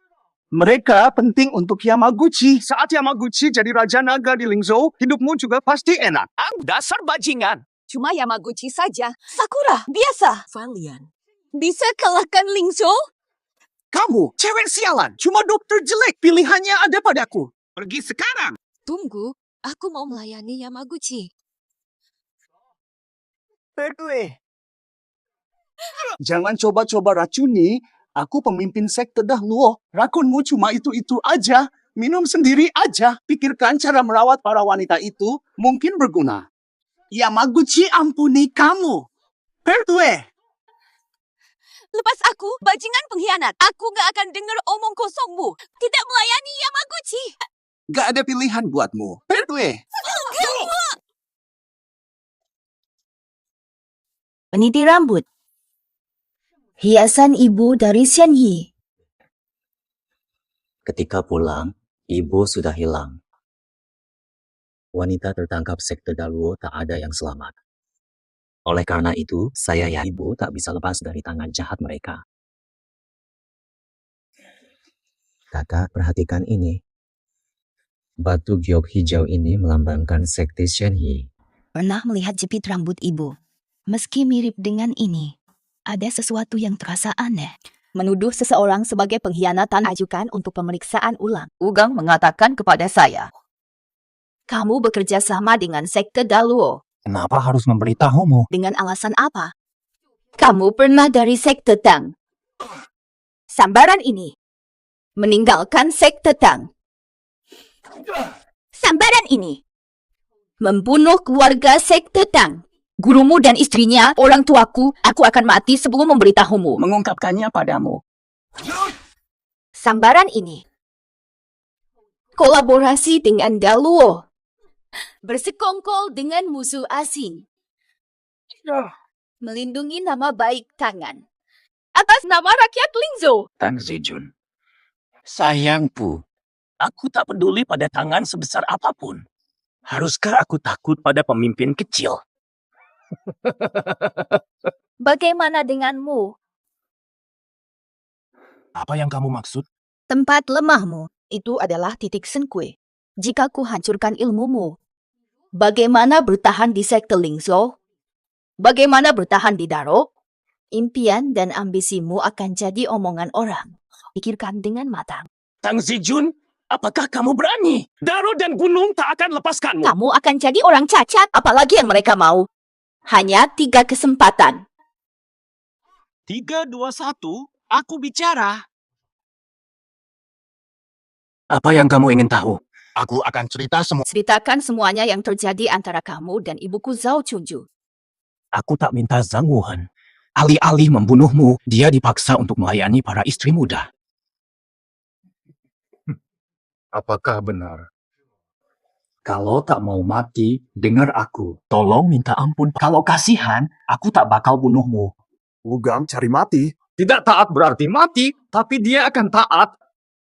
Mereka penting untuk Yamaguchi. Saat Yamaguchi jadi Raja Naga di Lingzhou, hidupmu juga pasti enak.
Dasar bajingan.
Cuma Yamaguchi saja. Sakura, biasa. Valian. Bisa kalahkan Lingzhou?
Kamu, cewek sialan. Cuma dokter jelek. Pilihannya ada padaku. Pergi sekarang.
Tunggu, aku mau melayani Yamaguchi.
Berdua. Jangan coba-coba racuni. Aku pemimpin sekte Dahluo. Rakunmu cuma itu-itu aja. Minum sendiri aja. Pikirkan cara merawat para wanita itu mungkin berguna. Yamaguchi ampuni kamu. Berdua.
Lepas aku, bajingan pengkhianat. Aku gak akan dengar omong kosongmu. Tidak melayani Yamaguchi.
Gak ada pilihan buatmu. Berdua.
Peniti rambut. Hiasan ibu dari Xianyi.
Ketika pulang, ibu sudah hilang. Wanita tertangkap sekte Dahluo tak ada yang selamat. Oleh karena itu, saya ya ibu tak bisa lepas dari tangan jahat mereka. Kakak, perhatikan ini. Batu giok hijau ini melambangkan sekte Xianyi.
Pernah melihat jepit rambut ibu. Meski mirip dengan ini, ada sesuatu yang terasa aneh. Menuduh seseorang sebagai pengkhianatan ajukan untuk pemeriksaan ulang. Ugang mengatakan kepada saya, Kamu bekerja sama dengan sekte Daluo.
Kenapa harus memberitahumu?
Dengan alasan apa? Kamu pernah dari sekte Tang. Sambaran ini meninggalkan sekte Tang. Sambaran ini membunuh keluarga sekte Tang. Gurumu dan istrinya, orang tuaku, aku akan mati sebelum memberitahumu.
Mengungkapkannya padamu.
Sambaran ini kolaborasi dengan Daluo. Bersekongkol dengan musuh asing. Melindungi nama baik Tangan. Atas nama rakyat Lingzhou.
Tang Zijun. Sayangku, aku tak peduli pada tangan sebesar apapun. Haruskah aku takut pada pemimpin kecil?
Bagaimana denganmu?
Apa yang kamu maksud?
Tempat lemahmu itu adalah titik Senkui. Jika ku hancurkan ilmumu, bagaimana bertahan di sekte Lingzhou? Bagaimana bertahan di Daro? Impian dan ambisimu akan jadi omongan orang. Pikirkan dengan matang.
Tang Zijun, apakah kamu berani? Daro dan gunung tak akan lepaskanmu.
Kamu akan jadi orang cacat, apalagi yang mereka mau. Hanya 3 kesempatan.
3, 2, 1, aku bicara. Apa yang kamu ingin tahu? Aku akan cerita semua.
Ceritakan semuanya yang terjadi antara kamu dan ibuku Zhao Chunju.
Aku tak minta Zhang Wuhan. Alih-alih membunuhmu, dia dipaksa untuk melayani para istri muda.
Apakah benar?
Kalau tak mau mati, dengar aku. Tolong minta ampun. Kalau kasihan, aku tak bakal bunuhmu.
Wugang cari mati.
Tidak taat berarti mati, tapi dia akan taat.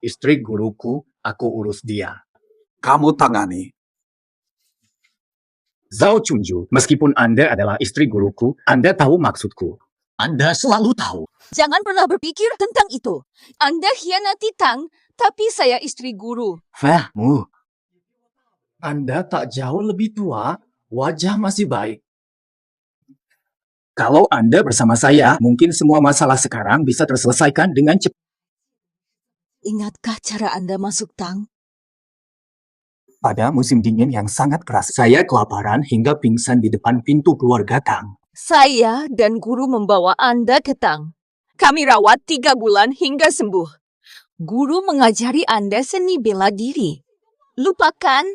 Istri guruku, aku urus dia.
Kamu tangani.
Zhao Chunju, meskipun Anda adalah istri guruku, Anda tahu maksudku. Anda selalu tahu.
Jangan pernah berpikir tentang itu. Anda hianati Tang, tapi saya istri guru.
Fahmu. Anda tak jauh lebih tua, wajah masih baik. Kalau Anda bersama saya, mungkin semua masalah sekarang bisa terselesaikan dengan cepat.
Ingatkah cara Anda masuk Tang?
Pada musim dingin yang sangat keras, saya kelaparan hingga pingsan di depan pintu keluarga Tang.
Saya dan guru membawa Anda ke Tang. Kami rawat 3 bulan hingga sembuh. Guru mengajari Anda seni bela diri. Lupakan?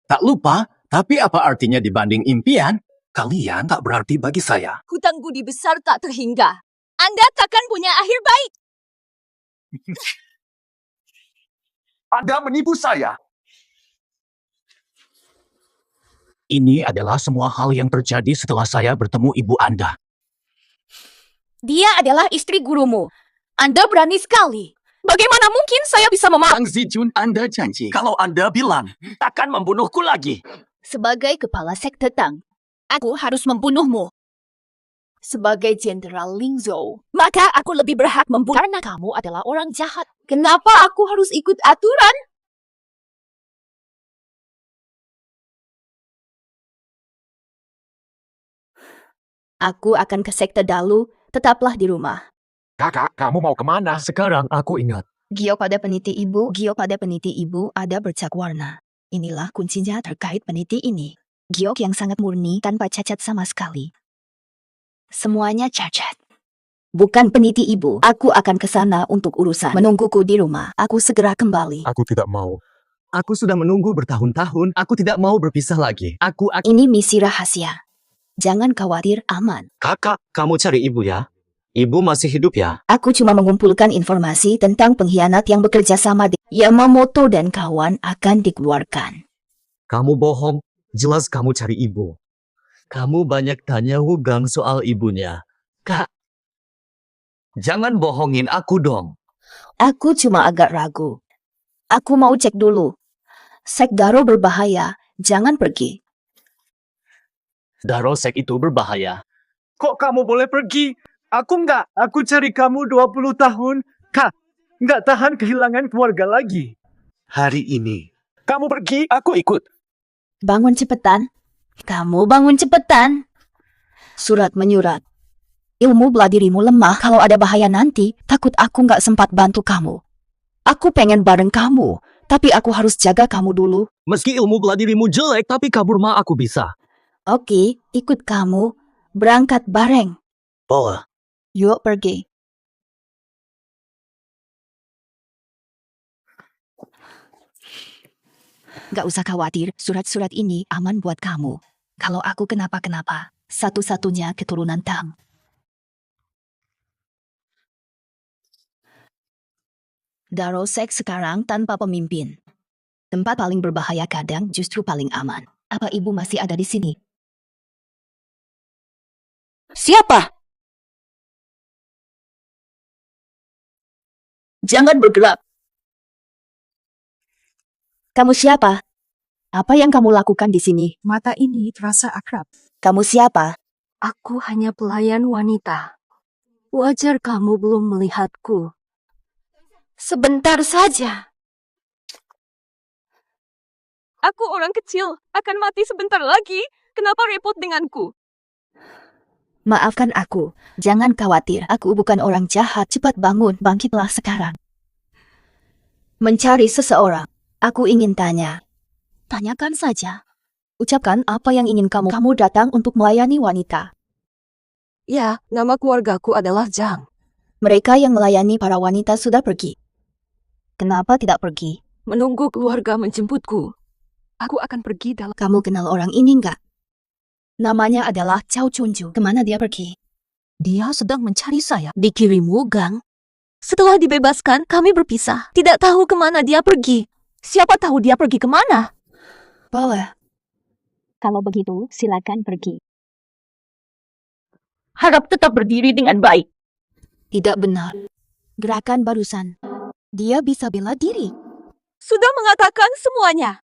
Tak lupa, tapi apa artinya dibanding impian? Kalian tak berarti bagi saya.
Hutang budi besar tak terhingga. Anda takkan punya akhir baik.
Anda menipu saya. Ini adalah semua hal yang terjadi setelah saya bertemu ibu Anda.
Dia adalah istri gurumu. Anda berani sekali. Bagaimana mungkin saya bisa
Tang Zijun, Anda janji kalau Anda bilang takkan membunuhku lagi.
Sebagai kepala sekte Tang, aku harus membunuhmu. Sebagai Jenderal Lingzhou, maka aku lebih berhak membunuh karena kamu adalah orang jahat. Kenapa aku harus ikut aturan? Aku akan ke sekte Dalu, tetaplah di rumah.
Kakak, kamu mau kemana?
Sekarang aku ingat.
Giok pada peniti ibu ada bercak warna. Inilah kuncinya terkait peniti ini. Giok yang sangat murni tanpa cacat sama sekali. Semuanya cacat. Bukan peniti ibu. Aku akan ke sana untuk urusan. Menungguku di rumah. Aku segera kembali.
Aku tidak mau.
Aku sudah menunggu bertahun-tahun. Aku tidak mau berpisah lagi.
Ini misi rahasia. Jangan khawatir, aman.
Kakak, kamu cari ibu ya? Ibu masih hidup ya?
Aku cuma mengumpulkan informasi tentang pengkhianat yang bekerja sama dengan Yamamoto dan kawan akan dikeluarkan.
Kamu bohong. Jelas kamu cari ibu. Kamu banyak tanya Wugang soal ibunya. Kak, jangan bohongin aku dong.
Aku cuma agak ragu. Aku mau cek dulu. Sek Daro berbahaya. Jangan pergi.
Darosek itu berbahaya.
Kok kamu boleh pergi? Aku enggak. Aku cari kamu 20 tahun. Kak, enggak tahan kehilangan keluarga lagi.
Hari ini.
Kamu pergi, aku ikut.
Bangun cepetan. Kamu bangun cepetan. Surat menyurat. Ilmu bela dirimu lemah. Kalau ada bahaya nanti, takut aku nggak sempat bantu kamu. Aku pengen bareng kamu. Tapi aku harus jaga kamu dulu.
Meski ilmu bela dirimu jelek, tapi kabur mah aku bisa.
Oke, ikut kamu. Berangkat bareng.
Boleh.
Yuk pergi. Gak usah khawatir, surat-surat ini aman buat kamu. Kalau aku kenapa-kenapa, satu-satunya keturunan Tang. Darosek sekarang tanpa pemimpin. Tempat paling berbahaya kadang justru paling aman. Apa ibu masih ada di sini?
Siapa? Jangan bergerak.
Kamu siapa? Apa yang kamu lakukan di sini?
Mata ini terasa akrab.
Kamu siapa?
Aku hanya pelayan wanita. Wajar kamu belum melihatku.
Sebentar saja. Aku orang kecil, akan mati sebentar lagi. Kenapa repot denganku?
Maafkan aku. Jangan khawatir. Aku bukan orang jahat. Cepat bangun. Bangkitlah sekarang. Mencari seseorang. Aku ingin tanya. Tanyakan saja. Ucapkan apa yang ingin kamu. Kamu datang untuk melayani wanita.
Ya, nama keluargaku adalah Zhang.
Mereka yang melayani para wanita sudah pergi. Kenapa tidak pergi?
Menunggu keluarga menjemputku. Aku akan pergi dalam...
Kamu kenal orang ini enggak? Namanya adalah Cao Chunju. Kemana dia pergi?
Dia sedang mencari saya. Dikirim Wugang. Setelah dibebaskan, kami berpisah. Tidak tahu kemana dia pergi. Siapa tahu dia pergi kemana?
Boleh. Kalau begitu, silakan pergi.
Harap tetap berdiri dengan baik.
Tidak benar. Gerakan barusan. Dia bisa bela diri.
Sudah mengatakan semuanya.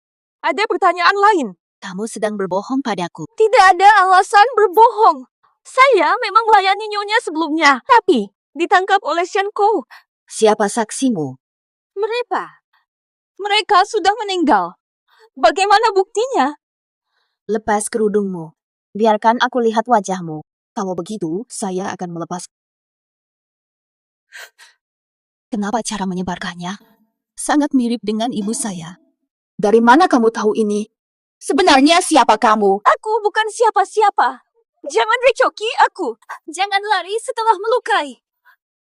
Ada pertanyaan lain.
Kamu sedang berbohong padaku.
Tidak ada alasan berbohong. Saya memang melayani nyonya sebelumnya. Tapi ditangkap oleh Shen Kou.
Siapa saksimu?
Mereka sudah meninggal. Bagaimana buktinya?
Lepas kerudungmu. Biarkan aku lihat wajahmu. Kalau begitu, saya akan melepas. Kenapa cara menyebarkannya? Sangat mirip dengan ibu saya. Dari mana kamu tahu ini? Sebenarnya siapa kamu?
Aku bukan siapa-siapa. Jangan recoki aku. Jangan lari setelah melukai.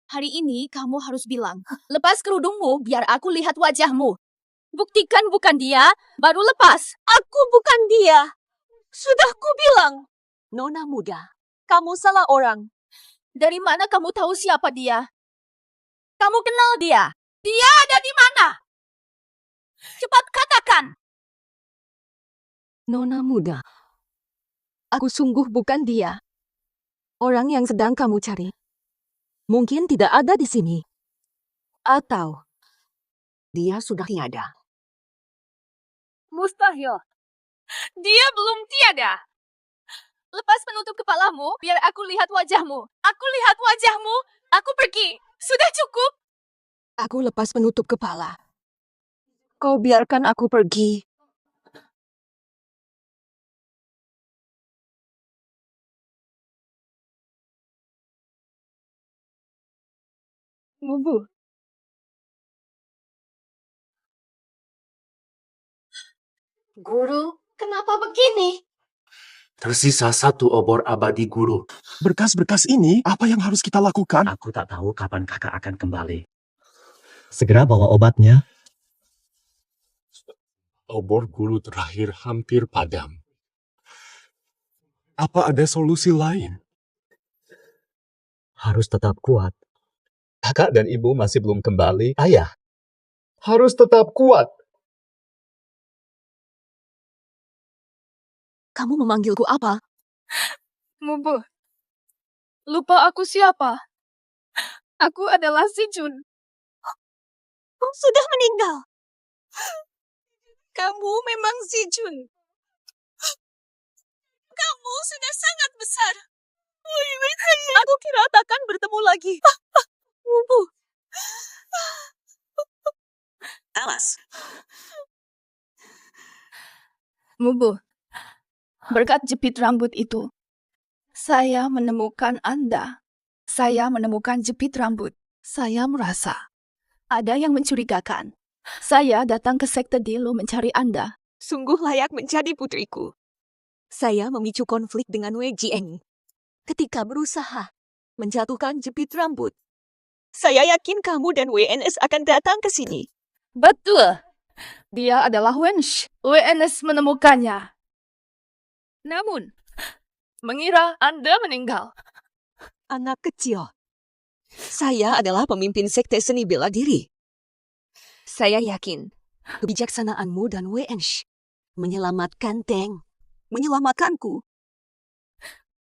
Hari ini kamu harus bilang, lepas kerudungmu biar aku lihat wajahmu. Buktikan bukan dia, baru lepas.
Aku bukan dia. Sudah kubilang. Nona muda, kamu salah orang.
Dari mana kamu tahu siapa dia? Kamu kenal dia? Dia ada di mana? Cepat katakan.
Nona muda, aku sungguh bukan dia. Orang yang sedang kamu cari. Mungkin tidak ada di sini. Atau dia sudah tiada.
Mustahil. Dia belum tiada. Lepas penutup kepalamu, biar aku lihat wajahmu. Aku lihat wajahmu, aku pergi. Sudah cukup.
Aku lepas penutup kepala. Kau biarkan aku pergi.
Mubu.
Guru, kenapa begini?
Tersisa satu obor abadi guru. Berkas-berkas ini, apa yang harus kita lakukan?
Aku tak tahu kapan kakak akan kembali. Segera bawa obatnya.
Obor guru terakhir hampir padam. Apa ada solusi lain?
Harus tetap kuat. Kakak dan ibu masih belum kembali. Ayah, harus tetap kuat.
Kamu memanggilku apa?
Mubu. Lupa aku siapa? Aku adalah si Jun.
Sudah meninggal. Kamu memang si Jun. Kamu sudah sangat besar. Aku kira takkan bertemu lagi. Mubu.
Alas.
Mubu. Berkat jepit rambut itu, saya menemukan Anda. Saya menemukan jepit rambut. Saya merasa ada yang mencurigakan.
Saya datang ke sekte Dilo mencari Anda.
Sungguh layak menjadi putriku. Saya memicu konflik dengan Wei Jieng ketika berusaha menjatuhkan jepit rambut. Saya yakin kamu dan WNS akan datang ke sini.
Betul. Dia adalah Wensh. WNS menemukannya. Namun, mengira Anda meninggal.
Anak kecil. Saya adalah pemimpin sekte seni bela diri. Saya yakin kebijaksanaanmu dan WNS menyelamatkan Teng, menyelamatkanku.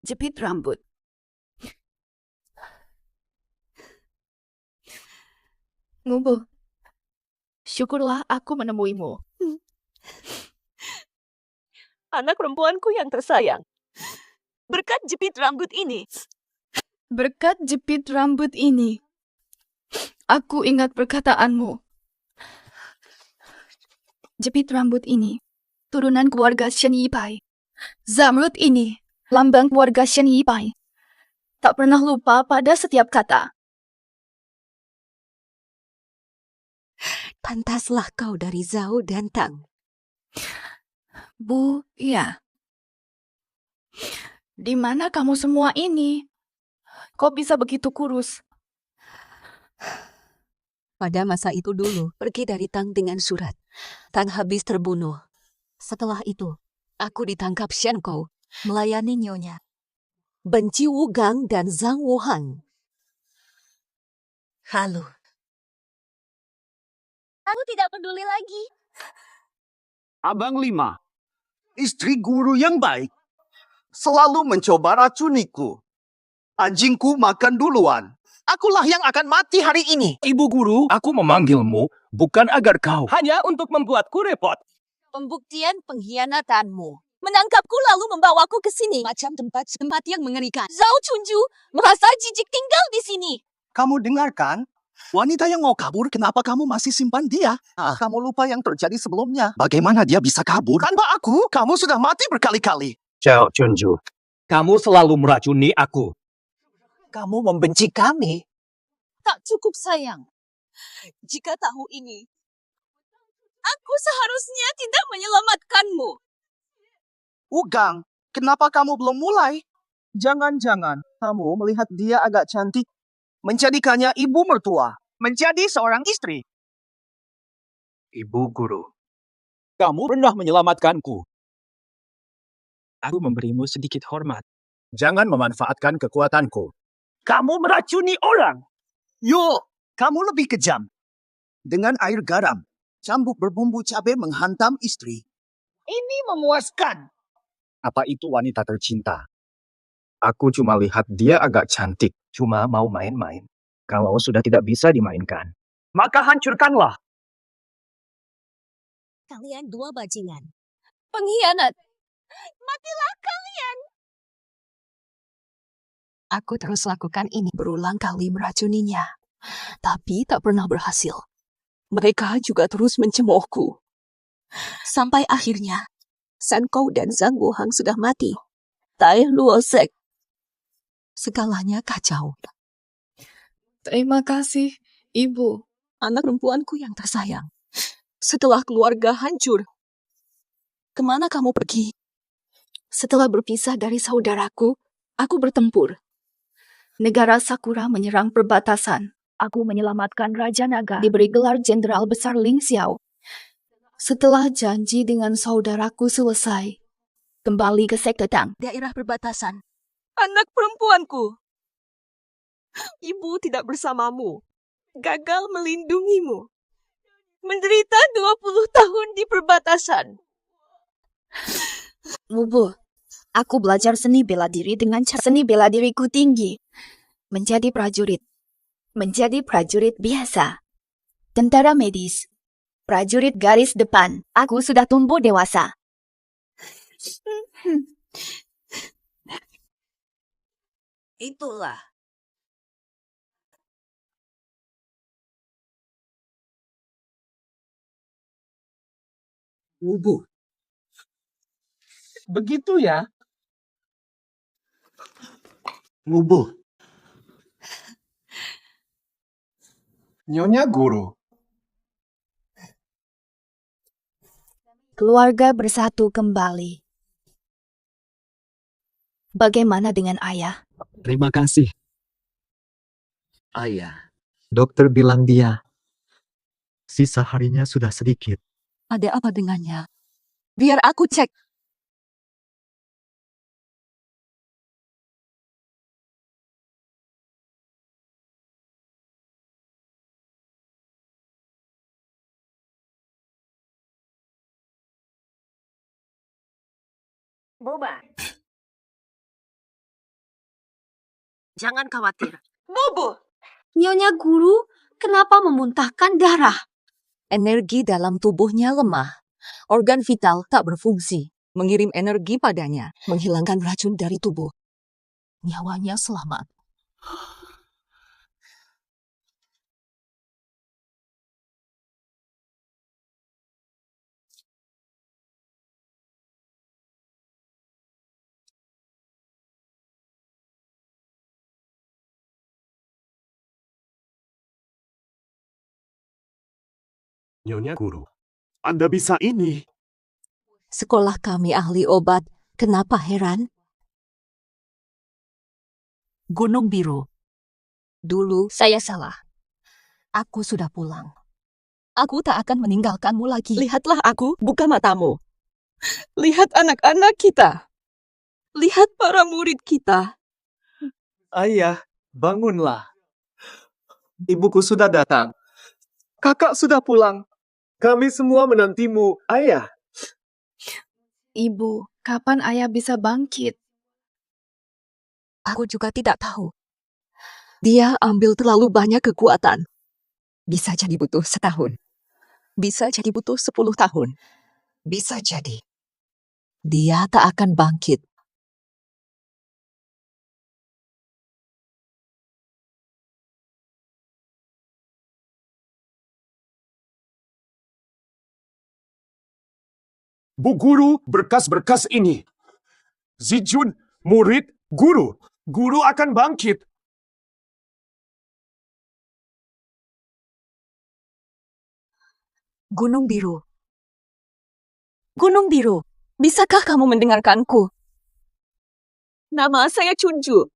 Jepit rambut. Ngubu, syukurlah aku menemuimu.
Anak perempuanku yang tersayang. Berkat jepit rambut ini.
Berkat jepit rambut ini, aku ingat perkataanmu. Jepit rambut ini, turunan keluarga Shen Yipai. Zamrud ini, lambang keluarga Shen Yipai. Tak pernah lupa pada setiap kata.
Pantaslah kau dari Zhao dan Tang.
Bu, ya. Di mana kamu semua ini? Kok bisa begitu kurus?
Pada masa itu dulu, pergi dari Tang dengan surat. Tang habis terbunuh. Setelah itu, aku ditangkap Shen Kou, melayani nyonya. Benci Wu Gang dan Zhang Wuhan.
Halo.
Aku tidak peduli lagi.
Abang Lima, istri guru yang baik, selalu mencoba racuniku. Anjingku makan duluan. Akulah yang akan mati hari ini.
Ibu guru, aku memanggilmu bukan agar kau
Hanya untuk membuatku repot.
Pembuktian pengkhianatanmu. Menangkapku lalu membawaku ke sini. Macam tempat yang mengerikan. Zhao Chunju merasa jijik tinggal di sini.
Kamu dengarkan? Wanita yang mau kabur, kenapa kamu masih simpan dia? Kamu lupa yang terjadi sebelumnya. Bagaimana dia bisa kabur? Tanpa aku, kamu sudah mati berkali-kali.
Zhao Chunju.
Kamu selalu meracuni aku.
Kamu membenci kami.
Tak cukup sayang. Jika tahu ini, aku seharusnya tidak menyelamatkanmu.
Ugang, kenapa kamu belum mulai? Jangan-jangan kamu melihat dia agak cantik, menjadikannya ibu mertua, menjadi seorang istri.
Ibu guru,
Kamu pernah menyelamatkanku. Aku memberimu sedikit hormat.
Jangan memanfaatkan kekuatanku.
Kamu meracuni orang. Yo, kamu lebih kejam. Dengan air garam, cambuk berbumbu cabai menghantam istri. Ini memuaskan.
Apa itu wanita tercinta? Aku cuma lihat dia agak cantik, cuma mau main-main. Kalau sudah tidak bisa dimainkan,
Maka hancurkanlah.
Kalian dua bajingan. Pengkhianat. Matilah kalian. Aku terus lakukan ini berulang kali meracuninya. Tapi tak pernah berhasil. Mereka juga terus mencemoohku. Sampai akhirnya, San Kou dan Zhang Wuhang sudah mati. Tai Luosek. Segalanya kacau.
Terima kasih, Ibu.
Anak perempuanku yang tersayang. Setelah keluarga hancur, kemana kamu pergi?
Setelah berpisah dari saudaraku, aku bertempur. Negara Sakura menyerang perbatasan. Aku menyelamatkan Raja Naga, diberi gelar Jenderal Besar Ling Xiao. Setelah janji dengan saudaraku selesai, kembali ke sekte Tang.
Daerah perbatasan. Anak perempuanku. Ibu tidak bersamamu. Gagal melindungimu. Menderita 20 tahun di perbatasan.
Bubu, aku belajar seni bela diri dengan cara seni bela diriku tinggi. Menjadi prajurit. Menjadi prajurit biasa. Tentara medis. Prajurit garis depan. Aku sudah tumbuh dewasa.
Itulah.
Ubu. Begitu ya?
Ngubuh.
Nyonya Guru,
Keluarga bersatu kembali. Bagaimana dengan ayah?
Terima kasih. Ayah. Dokter bilang dia sisa harinya sudah sedikit.
Ada apa dengannya? Biar aku cek.
Boba. Jangan khawatir.
Bobo!
Nyonya Guru, kenapa memuntahkan darah?
Energi dalam tubuhnya lemah. Organ vital tak berfungsi. Mengirim energi padanya, menghilangkan racun dari tubuh. Nyawanya selamat.
Nyonya Guru, Anda bisa ini.
Sekolah kami ahli obat. Kenapa heran? Gunung Biru. Dulu saya salah. Aku sudah pulang. Aku tak akan meninggalkanmu lagi. Lihatlah aku, buka matamu. Lihat anak-anak kita. Lihat para murid kita.
Ayah, bangunlah. Ibuku sudah datang. Kakak sudah pulang. Kami semua menantimu, ayah.
Ibu, kapan ayah bisa bangkit?
Aku juga tidak tahu. Dia ambil terlalu banyak kekuatan. Bisa jadi butuh setahun. Bisa jadi butuh 10 tahun. Bisa jadi. Dia tak akan bangkit.
Bu Guru, berkas-berkas ini. Zijun, murid, guru. Guru akan bangkit.
Gunung Biru. Gunung Biru, bisakah kamu mendengarkanku? Nama saya Chunju.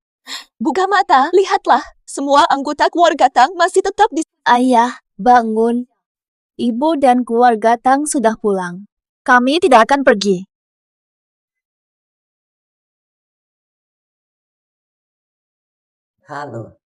Buka mata, lihatlah. Semua anggota keluarga Tang masih tetap di...
Ayah, bangun. Ibu dan keluarga Tang sudah pulang. Kami tidak akan pergi.
Halo,